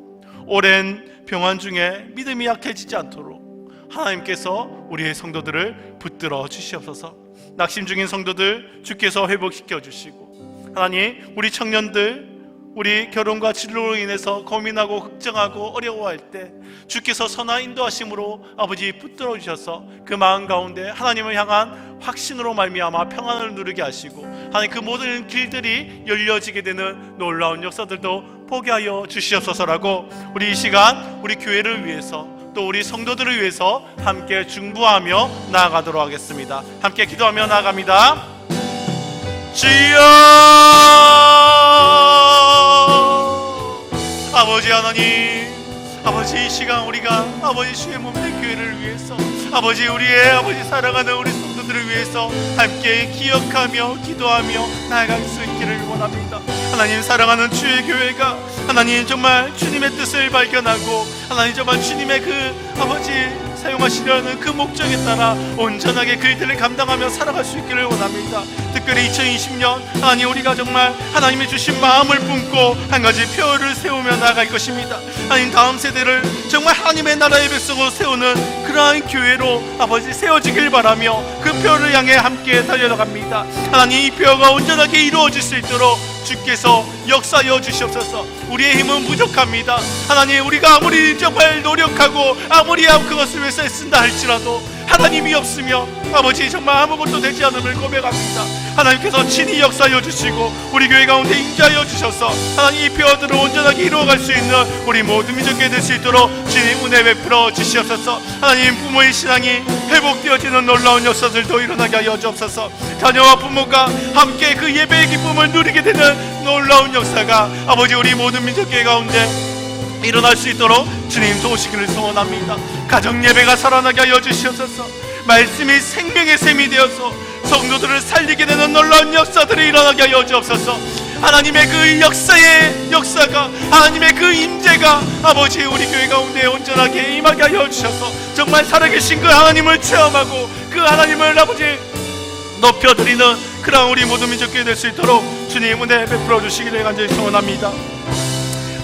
S1: 오랜 병환 중에 믿음이 약해지지 않도록 하나님께서 우리의 성도들을 붙들어 주시옵소서. 낙심 중인 성도들 주께서 회복시켜 주시고, 하나님 우리 청년들 우리 결혼과 진로로 인해서 고민하고 걱정하고 어려워할 때 주께서 선한 인도하심으로 아버지 붙들어 주셔서 그 마음 가운데 하나님을 향한 확신으로 말미암아 평안을 누리게 하시고, 하나님 그 모든 길들이 열려지게 되는 놀라운 역사들도 보게 하여 주시옵소서라고 우리 이 시간 우리 교회를 위해서 또 우리 성도들을 위해서 함께 중보하며 나아가도록 하겠습니다. 함께 기도하며 나아갑니다. 주여, 아버지 하나님, 아버지 이 시간 우리가 아버지 주의 몸된 교회를 위해서 아버지 우리의 아버지 사랑하는 우리 성도들을 위해서 함께 기억하며 기도하며 나아갈 수 있기를 원합니다. 하나님 사랑하는 주의 교회가 하나님 정말 주님의 뜻을 발견하고 하나님 정말 주님의 그 아버지 사용하시려는 그 목적에 따라 온전하게 그 일들을 감당하며 살아갈 수 있기를 원합니다. 특별히 2020년 하나님 우리가 정말 하나님의 주신 마음을 품고 한 가지 표를 세우며 나아갈 것입니다. 하나님 다음 세대를 정말 하나님의 나라의 백성으로 세우는 그러한 교회로 아버지 세워지길 바라며 그 표를 향해 함께 달려나갑니다. 하나님 이 표가 온전하게 이루어질 수 있도록 주께서 역사하여 주시옵소서. 우리의 힘은 부족합니다. 하나님 우리가 아무리 정말 노력하고 아무리 그것을 위해서 애쓴다 할지라도 하나님이 없으면 아버지 정말 아무것도 되지 않음을 고백합니다. 하나님께서 친히 역사하여 주시고 우리 교회 가운데 임재하여 주셔서 하나님 이 표어들을 온전하게 이루어갈 수 있는 우리 모든 민족이 될 수 있도록 주님 은혜 베풀어 주시옵소서. 하나님 부모의 신앙이 회복되어지는 놀라운 역사들도 일어나게 하여 주옵소서. 자녀와 부모가 함께 그 예배의 기쁨을 누리게 되는 놀라운 역사가 아버지 우리 모든 민족교회 가운데 일어날 수 있도록 주님 도우시기를 소원합니다. 가정 예배가 살아나게 하여 주시옵소서. 말씀이 생명의 샘이 되어서 성도들을 살리게 되는 놀라운 역사들이 일어나게 하여 주옵소서. 하나님의 그 역사가 하나님의 그 임재가 아버지 우리 교회 가운데 온전하게 임하게 하여 주셔서 정말 살아계신 그 하나님을 체험하고 그 하나님을 아버지 높여드리는 그런 우리 모든 민족교회 될 수 있도록 주님 은혜 베풀어 주시기를 간절히 소원합니다.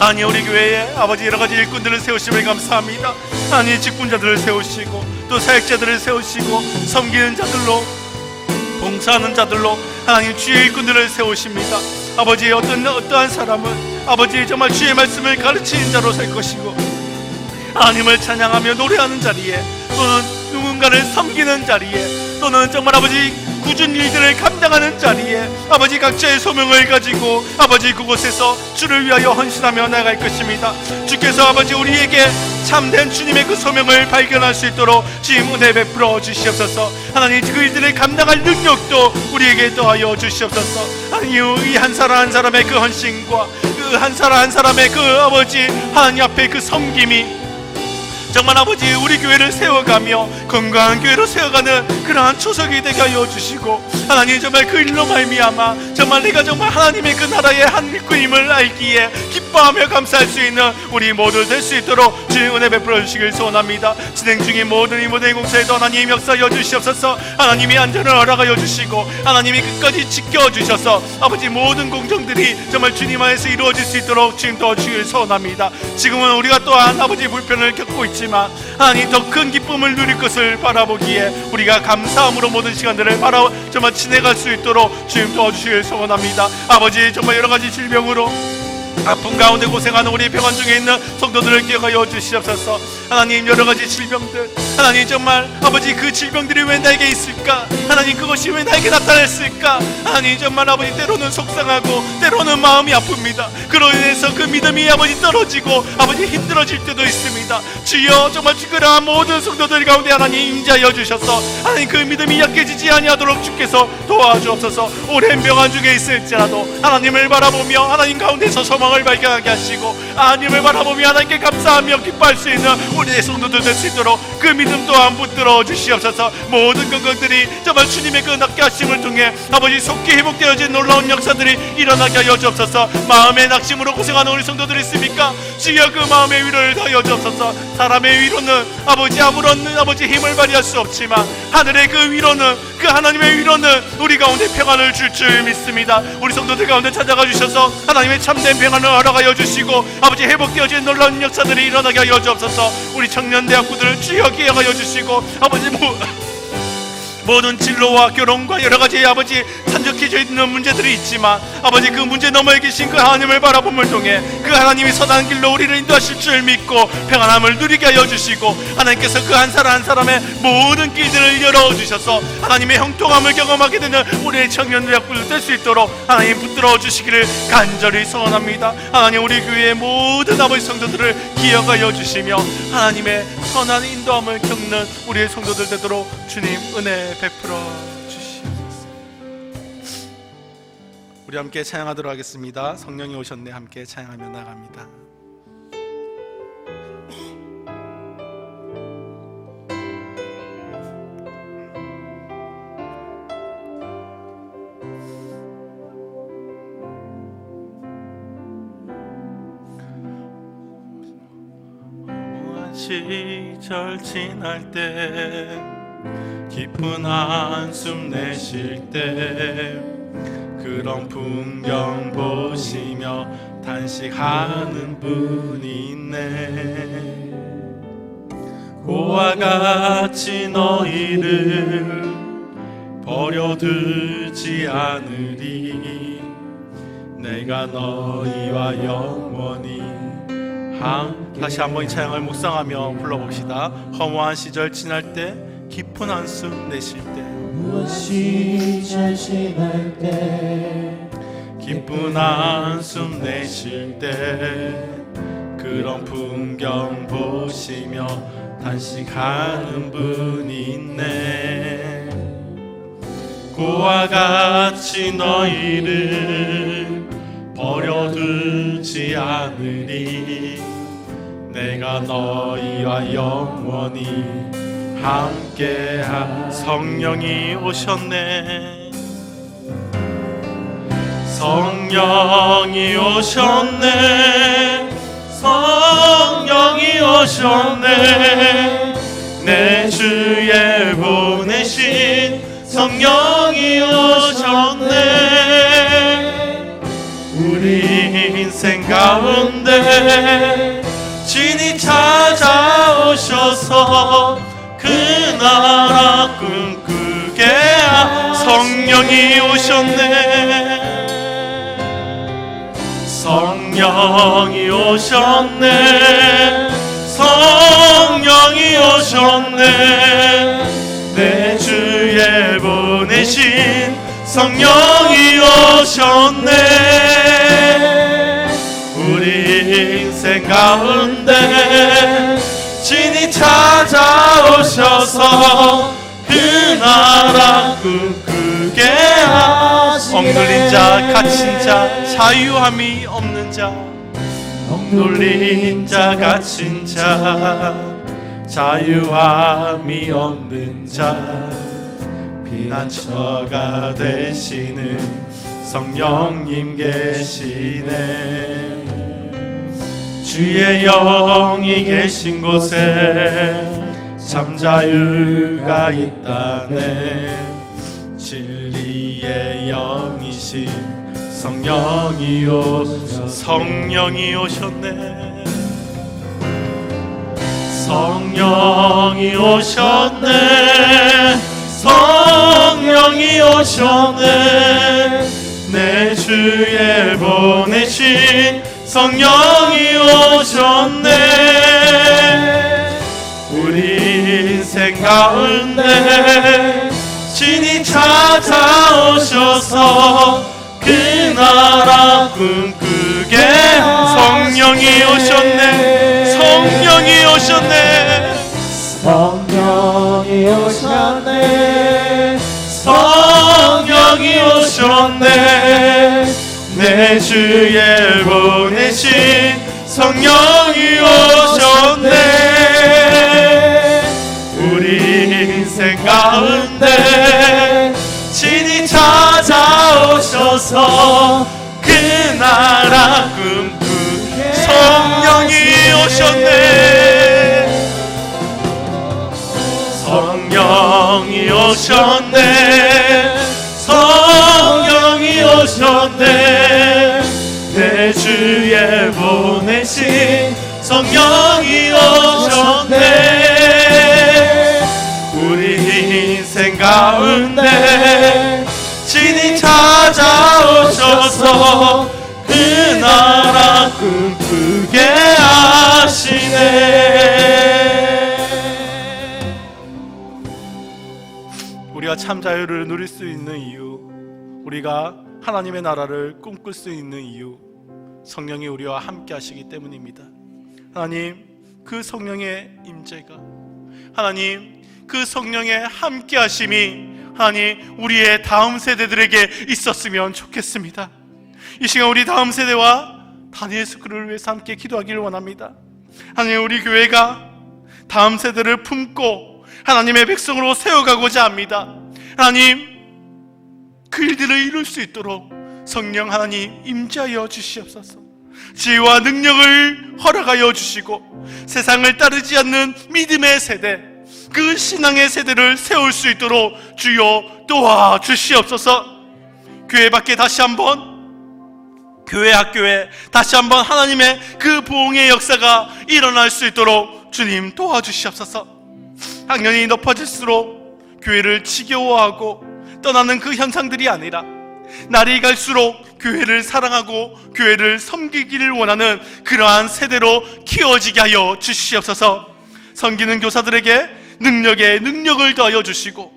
S1: 아니 우리 교회에 아버지 여러가지 일꾼들을 세우심을 감사합니다. 아니 직분자들을 세우시고 또 사역자들을 세우시고 섬기는 자들로 봉사하는 자들로 하나님 주의 일꾼들을 세우십니다. 아버지 어떠한 사람은 아버지 정말 주의 말씀을 가르치는 자로 살 것이고 하나님을 찬양하며 노래하는 자리에 또는 누군가를 섬기는 자리에 또는 정말 아버지 굳은 일들을 감당하는 자리에 아버지 각자의 소명을 가지고 아버지 그곳에서 주를 위하여 헌신하며 나아갈 것입니다. 주께서 아버지 우리에게 참된 주님의 그 소명을 발견할 수 있도록 주님 은혜 베풀어 주시옵소서. 하나님 그 일들을 감당할 능력도 우리에게 더하여 주시옵소서. 하나님 이 한 사람 한 사람의 그 헌신과 그 한 사람 한 사람의 그 아버지 하나님 앞에 그 섬김이 정말 아버지 우리 교회를 세워가며 건강한 교회로 세워가는 그러한 초석이 되게 하여 주시고 하나님 정말 그 일로 말미암아 정말 내가 정말 하나님의 그 나라의 한 일꾼임을 알기에 기뻐하며 감사할 수 있는 우리 모두 될 수 있도록 주님 은혜 베풀어 주시길 소원합니다. 진행 중인 모든 이 모든 공사에도 하나님 역사하여 주시옵소서. 하나님이 안전을 허락하여 주시고 하나님이 끝까지 지켜주셔서 아버지 모든 공정들이 정말 주님 안에서 이루어질 수 있도록 주님 도와주시길 소원합니다. 지금은 우리가 또한 아버지 불편을 겪고 있지만 하나님 더 큰 기쁨을 누릴 것을 바라보기에 우리가 감사함으로 모든 시간들을 정말 지내갈 수 있도록 주님 도와주시길 소원합니다. 아버지 정말 여러가지 질병으로 아픔 가운데 고생하는 우리 병원 중에 있는 성도들을 기억하여 주시옵소서. 하나님 여러가지 질병들 하나님 정말 아버지 그 질병들이 왜 나에게 있을까? 하나님 그것이 왜 나에게 나타났을까? 하나님 정말 아버지 때로는 속상하고 때로는 마음이 아픕니다. 그로 인해서 그 믿음이 아버지 떨어지고 아버지 힘들어질 때도 있습니다. 주여 정말 그러한 모든 성도들 가운데 하나님 임재하여 주셔서 하나님 그 믿음이 약해지지 아니하도록 주께서 도와주옵소서. 오랜 병환 중에 있을지라도 하나님을 바라보며 하나님 가운데서 소망을 발견하게 하시고 하나님을 바라보며 하나님께 감사하며 기뻐할 수 있는 우리의 성도들 될 수 있도록 그 믿음 또한 붙들어 주시옵소서. 모든 건강들이 정말 주님의 그 낫게 하심을 통해 아버지 속히 회복되어진 놀라운 역사들이 일어나게 하여 주옵소서. 마음의 낙심으로 고생하는 우리 성도들이 있습니까? 주여 그 마음의 위로를 더하여 주옵소서. 사람의 위로는 아버지 아무런 힘을 발휘할 수 없지만 하늘의 그 위로는, 그 하나님의 위로는 우리 가운데 평안을 줄 줄 믿습니다. 우리 성도들 가운데 찾아가 주셔서 하나님의 참된 평안을 허락하여 주시고 아버지 회복되어진 놀라운 역사들이 일어나게 하여 주옵소서. 우리 청년대학부들을 주여 기억하여 주시고 아버지 모든 진로와 결혼과 여러가지 아버지 산적해져 있는 문제들이 있지만 아버지 그 문제 너머에 계신 그 하나님을 바라봄을 통해 그 하나님이 선한 길로 우리를 인도하실 줄 믿고 평안함을 누리게 하여 주시고 하나님께서 그 한 사람 한 사람의 모든 길들을 열어주셔서 하나님의 형통함을 경험하게 되는 우리의 청년대학부들 될 수 있도록 하나님 붙들어 주시기를 간절히 소원합니다. 하나님 우리 교회의 모든 아버지 성도들을 기억하여 주시며 하나님의 선한 인도함을 겪는 우리의 성도들 되도록 주님 은혜 베풀어 주시옵소서. 우리 함께 찬양하도록 하겠습니다. 성령이 오셨네 함께 찬양하며 나갑니다. 시절 지날 때 깊은 한숨 내쉴 때 그런 풍경 보시며 단식하는 분이 있네. 고와 같이 너희를 버려두지 않으리. 내가 너희와 영원히 다시 한번 이 찬양을 묵상하며 불러봅시다. 허무한 시절 지날 때 깊은 한숨 내쉴 때
S2: 시절 지날 때
S1: 깊은 한숨 내쉴 때 그런 풍경 보시며 단식하는 분이 있네. 고와 같이 너희를 버려두지 않으리. 내가 너희와 영원히 함께한. 성령이 오셨네. 성령이 오셨네. 성령이 오셨네. 내 주에 보내신 성령이 오셨네. 우리 인생 가운데 진이 찾아오셔서 그 나라 꿈꾸게 성령이 오셨네. 성령이 오셨네. 성령이 오셨네. 내 주에 보내신 성령이 오셨네. 우리 인생 가운데 진이 찾아오셔서 그 나라 꿈꾸게 억눌린 자, 갇힌 자, 자유함이 없는 자, 억눌린 자, 갇힌 자, 자유함이 없는 자, 피난처가 되시는 성령님 계시네. 주의 영이 계신 곳에 참 자유가 있다네. 진리의 영이신 성령이 성령이 오셨네. 성령이 오셨네. 성령이 오셨네. 내 주에 보내신 성령이 오셨네. 우리 인생 가운데 진이 찾아오셔서 그 나라 꿈꾸게 성령이 오셨네. 성령이 오셨네.
S2: 성령이 오셨네.
S1: 성령이 오셨네. 내 주에 보내신 성령이 오셨네. 우리 인생 가운데 진이 찾아오셔서 그 나라 꿈꾸게 성령이 오셨네. 성령이 오셨네. 성령이 오셨네. 내 주에 보내신 성령이 오셨네. 우리 인생 가운데 진이 찾아오셔서 그 나라 꿈꾸게 하시네. 우리가 참 자유를 누릴 수 있는 이유, 우리가 하나님의 나라를 꿈꿀 수 있는 이유, 성령이 우리와 함께 하시기 때문입니다. 하나님, 그 성령의 임재가, 하나님, 그 성령의 함께 하심이 하나님 우리의 다음 세대들에게 있었으면 좋겠습니다. 이 시간 우리 다음 세대와 다니엘 스쿨을 위해서 함께 기도하기를 원합니다. 하나님, 우리 교회가 다음 세대를 품고 하나님의 백성으로 세워가고자 합니다. 하나님, 그 일들을 이룰 수 있도록 성령 하나님 임재하여 주시옵소서. 지혜와 능력을 허락하여 주시고 세상을 따르지 않는 믿음의 세대, 그 신앙의 세대를 세울 수 있도록 주여 도와주시옵소서. 교회 밖에 다시 한번, 교회 학교에 다시 한번 하나님의 그 부흥의 역사가 일어날 수 있도록 주님 도와주시옵소서. 학년이 높아질수록 교회를 지겨워하고 떠나는 그 현상들이 아니라 날이 갈수록 교회를 사랑하고 교회를 섬기기를 원하는 그러한 세대로 키워지게 하여 주시옵소서. 섬기는 교사들에게 능력에 능력을 더하여 주시고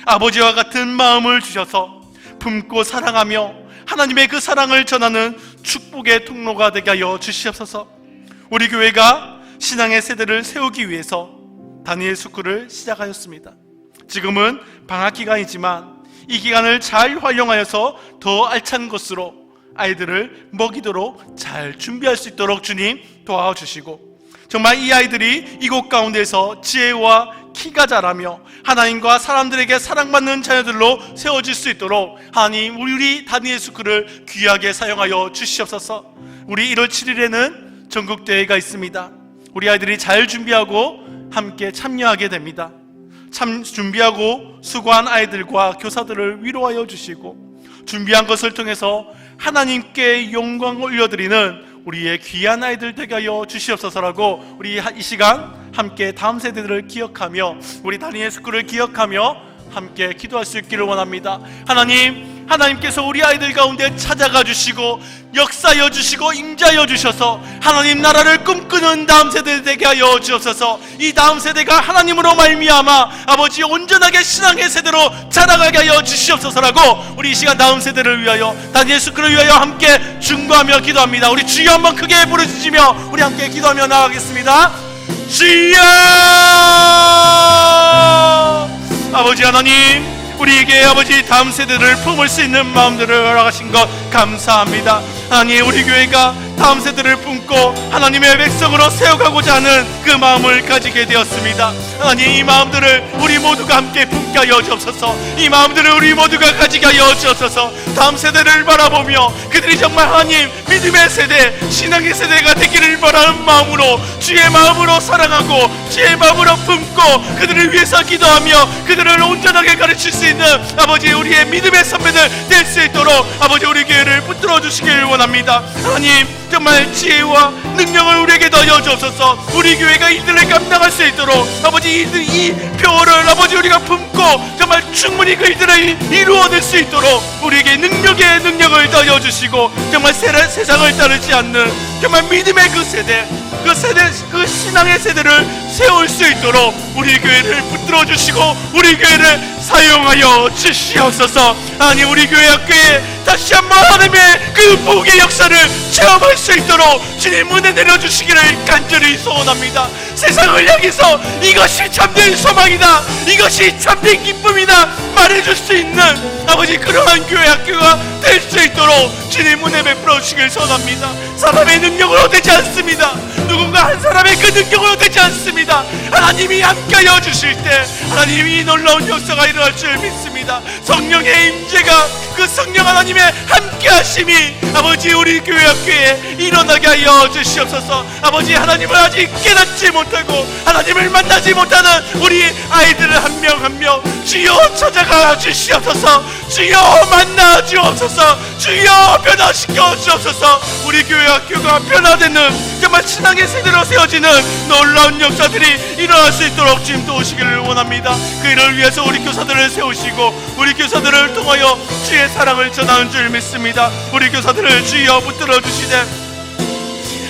S1: 아버지와 같은 마음을 주셔서 품고 사랑하며 하나님의 그 사랑을 전하는 축복의 통로가 되게 하여 주시옵소서. 우리 교회가 신앙의 세대를 세우기 위해서 다니엘 스쿨을 시작하였습니다. 지금은 방학 기간이지만 이 기간을 잘 활용하여서 더 알찬 것으로 아이들을 먹이도록 잘 준비할 수 있도록 주님 도와주시고, 정말 이 아이들이 이곳 가운데서 지혜와 키가 자라며 하나님과 사람들에게 사랑받는 자녀들로 세워질 수 있도록 하나님 우리 다니엘 스쿨을 귀하게 사용하여 주시옵소서. 우리 1월 7일에는 전국대회가 있습니다. 우리 아이들이 잘 준비하고 함께 참여하게 됩니다. 참 준비하고 수고한 아이들과 교사들을 위로하여 주시고 준비한 것을 통해서 하나님께 영광을 올려드리는 우리의 귀한 아이들 되게 하여 주시옵소서라고 우리 이 시간 함께 다음 세대들을 기억하며 우리 다니엘 스쿨을 기억하며 함께 기도할 수 있기를 원합니다. 하나님께서 우리 아이들 가운데 찾아가 주시고 역사하여 주시고 임재하여 주셔서 하나님 나라를 꿈꾸는 다음 세대 되게 하여 주옵소서. 이 다음 세대가 하나님으로 말미암아 아버지 온전하게 신앙의 세대로 자라가게 하여 주시옵소서라고 우리 이 시간 다음 세대를 위하여 다니엘 스쿨을 위하여 함께 중보하며 기도합니다. 우리 주여 한번 크게 부르짖으며 우리 함께 기도하며 나아가겠습니다. 주여! 아버지 하나님, 우리에게 아버지 다음 세대를 품을 수 있는 마음들을 허락하신 것 감사합니다. 하나님, 우리 교회가 다음 세대를 품고 하나님의 백성으로 세워가고자 하는 그 마음을 가지게 되었습니다. 하나님, 이 마음들을 우리 모두가 함께 품게 하여 주옵소서. 이 마음들을 우리 모두가 가지게 하여 주옵소서. 다음 세대를 바라보며 그들이 정말 하나님 믿음의 세대, 신앙의 세대가 되기를 바라는 마음으로 주의 마음으로 사랑하고 주의 마음으로 품고 그들을 위해서 기도하며 그들을 온전하게 가르칠 수 있는 아버지 우리의 믿음의 선배들 될 수 있도록 아버지 우리 교회를 붙들어 주시길 원합니다. 하나님, 정말 지혜와 능력을 우리에게 더하여 주옵소서. 우리 교회가 이들을 감당할 수 있도록 아버지 이 표를 아버지 우리가 품고 정말 충분히 그 일들을 이루어낼 수 있도록 우리에게 능력의 능력을 더하여 주시고 정말 세상을 따르지 않는 정말 믿음의 그 세대, 그 신앙의 세대를 세울 수 있도록 우리 교회를 붙들어 주시고 우리 교회를 사용하여 주시옵소서. 아니 우리 교회 학교에 다시 한번 하나님의 그 복의 역사를 체험할 수 있도록 주님 은혜 내려주시기를 간절히 소원합니다. 세상을 향해서 이것이 참된 소망이다, 이것이 참된 기쁨이다 말해줄 수 있는 아버지 그러한 교회 학교가 될 수 있도록 주님 은혜 베풀어 주시길 소원합니다. 사람의 능력으로 되지 않습니다. 누군가 한 사람의 그 능력으로 되지 않습니다. 하나님이 함께하여 주실 때 하나님이 놀라운 역사가 일어날 줄 믿습니다. 성령의 임재가, 그 성령 하나님의 함께하심이 아버지 우리 교회 학교에 일어나게 하여 주시옵소서. 아버지, 하나님을 아직 깨닫지 못하고 하나님을 만나지 못하는 우리 아이들을 한 명 한 명 주여 찾아가 주시옵소서. 주여 만나 주옵소서. 주여 변화시켜 주옵소서. 우리 교회 학교가 변화되는 정말 신앙의 세대로 세워지는 놀라운 역사들이 일어날 수 있도록 주님 도우시기를 원합니다. 그 일을 위해서 우리 교사들을 세우시고 우리 교사들을 통하여 주의 사랑을 전하는 줄 믿습니다. 우리 교사들을 주여 붙들어 주시되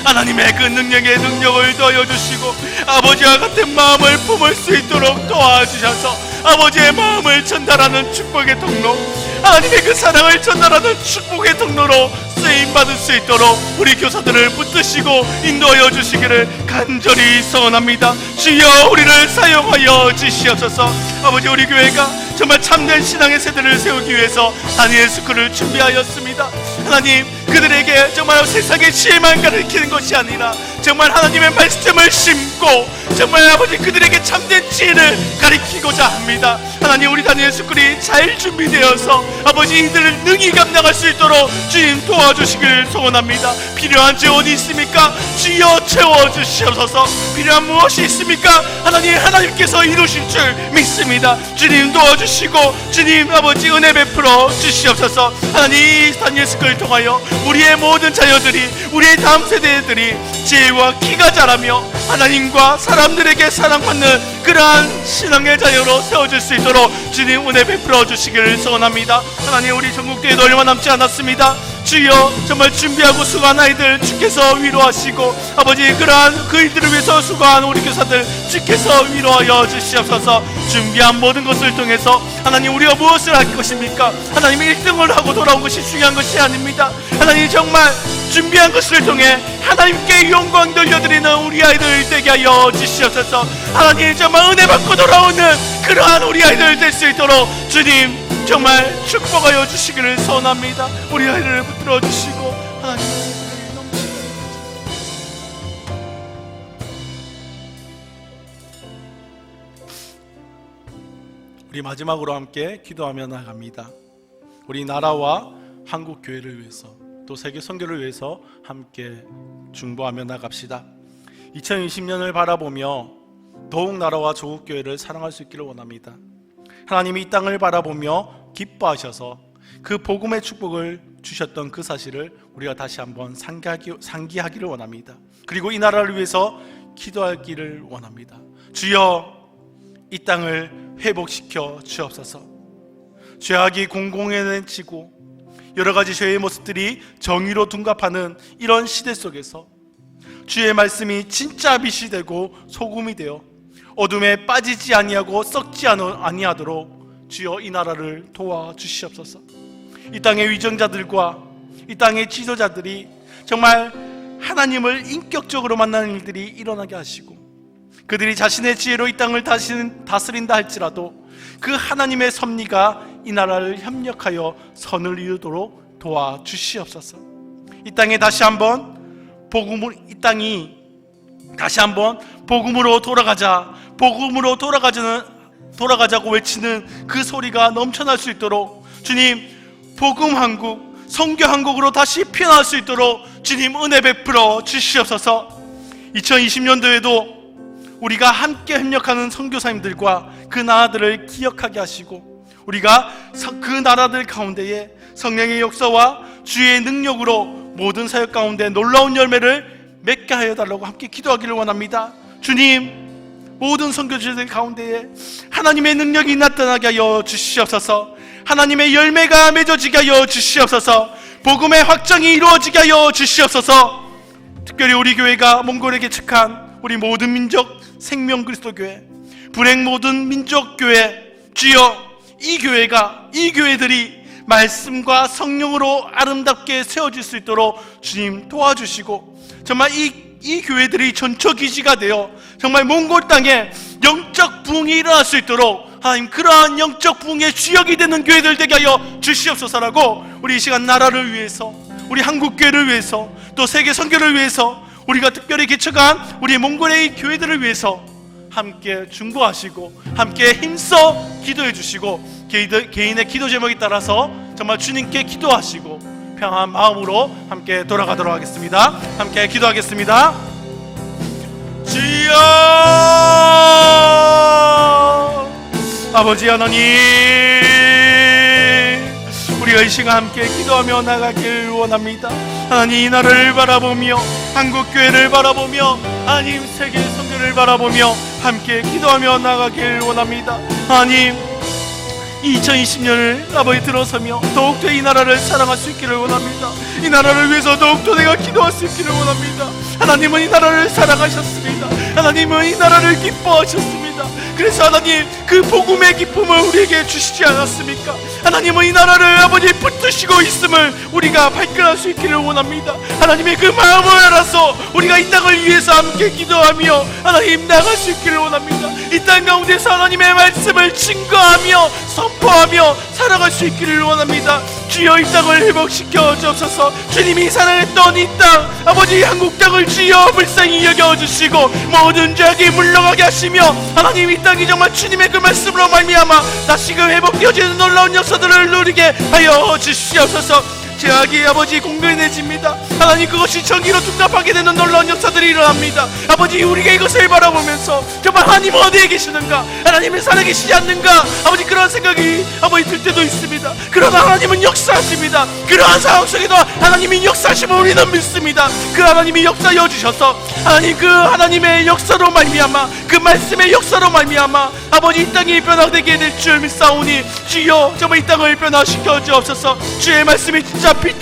S1: 하나님의 그 능력에 능력을 더하여 주시고 아버지와 같은 마음을 품을 수 있도록 도와주셔서 아버지의 마음을 전달하는 축복의 통로, 하나님의 그 사랑을 전달하는 축복의 통로로 쓰임받을 수 있도록 우리 교사들을 붙드시고 인도하여 주시기를 간절히 소원합니다. 주여 우리를 사용하여 주시옵소서. 아버지, 우리 교회가 정말 참된 신앙의 세대를 세우기 위해서 다니엘 스쿨을 준비하였습니다. 하나님, 그들에게 정말 세상의 지혜만 가르치는 것이 아니라 정말 하나님의 말씀을 심고 정말 아버지 그들에게 참된 지혜를 가르치고자 합니다. 하나님, 우리 다니엘 스쿨이 잘 준비되어서 아버지 이들을 능히 감당할 수 있도록 주님 도와주시길 소원합니다. 필요한 재원이 있습니까? 주여 채워주시옵소서. 필요한 무엇이 있습니까? 하나님께서 이루실 줄 믿습니다. 주님 도와주시고 주님 아버지 은혜 베풀어 주시옵소서. 하나님, 이 다니엘 스쿨을 통하여 우리의 모든 자녀들이, 우리의 다음 세대들이 지혜와 키가 자라며 하나님과 사람들에게 사랑받는 그러한 신앙의 자녀로 세워질 수 있도록 주님 은혜 베풀어 주시기를 소원합니다. 하나님, 우리 전국교회도 얼마 남지 않았습니다. 주여, 정말 준비하고 수고한 아이들 주께서 위로하시고 아버지 그러한 그 일들을 위해서 수고한 우리 교사들 주께서 위로하여 주시옵소서. 준비한 모든 것을 통해서 하나님, 우리가 무엇을 할 것입니까? 하나님, 1등을 하고 돌아온 것이 중요한 것이 아닙니다. 하나님, 정말 준비한 것을 통해 하나님께 영광 돌려드리는 우리 아이들 되게 하여 주시옵소서. 하나님, 정말 은혜 받고 돌아오는 그러한 우리 아이들 될 수 있도록 주님 정말 축복하여 주시기를 소원합니다. 우리 아이들을 붙들어 주시고 하나님 넘치게. 우리 마지막으로 함께 기도하며 나갑니다. 우리 나라와 한국 교회를 위해서 또 세계 선교를 위해서 함께 중보하며 나갑시다. 2020년을 바라보며 더욱 나라와 조국 교회를 사랑할 수 있기를 원합니다. 하나님이 이 땅을 바라보며 기뻐하셔서 그 복음의 축복을 주셨던 그 사실을 우리가 다시 한번 상기하기를 원합니다. 그리고 이 나라를 위해서 기도하기를 원합니다. 주여, 이 땅을 회복시켜 주옵소서. 죄악이 공공연해 지고 여러 가지 죄의 모습들이 정의로 둔갑하는 이런 시대 속에서 주의 말씀이 진짜 빛이 되고 소금이 되어 어둠에 빠지지 아니하고 썩지 아니하도록 주여 이 나라를 도와주시옵소서. 이 땅의 위정자들과 이 땅의 지도자들이 정말 하나님을 인격적으로 만나는 일들이 일어나게 하시고 그들이 자신의 지혜로 이 땅을 다스린다 할지라도 그 하나님의 섭리가 이 나라를 협력하여 선을 이루도록 도와주시옵소서. 이 땅에 다시 한번 이 땅이 다시 한번 복음으로 돌아가자고 외치는 그 소리가 넘쳐날 수 있도록 주님, 복음 한국, 선교 한국으로 다시 피어날 수 있도록 주님 은혜 베풀어 주시옵소서. 2020년도에도 우리가 함께 협력하는 선교사님들과 그 나라들을 기억하게 하시고 우리가 그 나라들 가운데에 성령의 역사와 주의 능력으로 모든 사역 가운데 놀라운 열매를 맺게 하여 달라고 함께 기도하기를 원합니다. 주님, 모든 선교지들 가운데에 하나님의 능력이 나타나게 하여 주시옵소서. 하나님의 열매가 맺어지게 하여 주시옵소서. 복음의 확정이 이루어지게 하여 주시옵소서. 특별히 우리 교회가 몽골에 개척한 우리 모든 민족 생명 그리스도 교회, 불행 모든 민족 교회, 주여 이 교회들이 말씀과 성령으로 아름답게 세워질 수 있도록 주님 도와주시고 정말 이 교회들이 전초기지가 되어 정말 몽골 땅에 영적 부흥이 일어날 수 있도록 하나님 그러한 영적 부흥의 주역이 되는 교회들 되게 하여 주시옵소서라고 우리 이 시간 나라를 위해서, 우리 한국교회를 위해서, 또 세계 선교를 위해서, 우리가 특별히 개척한 우리 몽골의 교회들을 위해서 함께 중보하시고 함께 힘써 기도해 주시고 개인의 기도 제목에 따라서 정말 주님께 기도하시고 평안한 마음으로 함께 돌아가도록 하겠습니다. 함께 기도하겠습니다. 주여, 아버지 하나님, 우리가 이 시간 함께 기도하며 나가길 원합니다. 하나님, 이 나라를 바라보며 한국교회를 바라보며 하나님 세계 선교를 바라보며 함께 기도하며 나가길 원합니다. 하나님, 2020년을 아버지 들어서며 더욱더 이 나라를 사랑할 수 있기를 원합니다. 이 나라를 위해서 더욱더 내가 기도할 수 있기를 원합니다. 하나님은 이 나라를 사랑하셨습니다. 하나님은 이 나라를 기뻐하셨습니다. 그래서 하나님, 그 복음의 기쁨을 우리에게 주시지 않았습니까? 하나님은 이 나라를 아버지 붙드시고 있음을 우리가 발견할 수 있기를 원합니다. 하나님의 그 마음을 알아서 우리가 이 땅을 위해서 함께 기도하며 하나님 나갈 수 있기를 원합니다. 이 땅 가운데서 하나님의 말씀을 증거하며 선포하며 살아갈 수 있기를 원합니다. 주여, 이 땅을 회복시켜 주옵소서. 주님이 사랑했던 이 땅, 아버지 한국 땅을 주여 불쌍히 여겨주시고 모든 죄악이 물러가게 하시며 하나님, 이 땅이 정말 주님의 그 말씀으로 말미암아 다시금 회복되어지는 놀라운 역사들을 누리게 하여 주시옵소서. 죄악이 아버지 공개해집니다. 하나님, 그것이 정의로 둔갑하게 되는 놀라운 역사들이 일어납니다. 아버지, 우리가 이것을 바라보면서 정말 하나님 어디에 계시는가, 하나님은 살아계시지 않는가, 아버지 그런 생각이 아버지 들 때도 있습니다. 그러나 하나님은 역사하십니다. 그러한 상황 속에도 하나님이 역사하심을 우리는 믿습니다. 그 하나님이 역사하여 주셔서 하나님, 그 하나님의 역사로 말미암아, 그 말씀의 역사로 말미암아 아버지 이 땅이 변화되게 될 줄 믿사오니 주여, 정말 이 땅을 변화시켜 주옵소서. 주의 말씀이 진짜 빛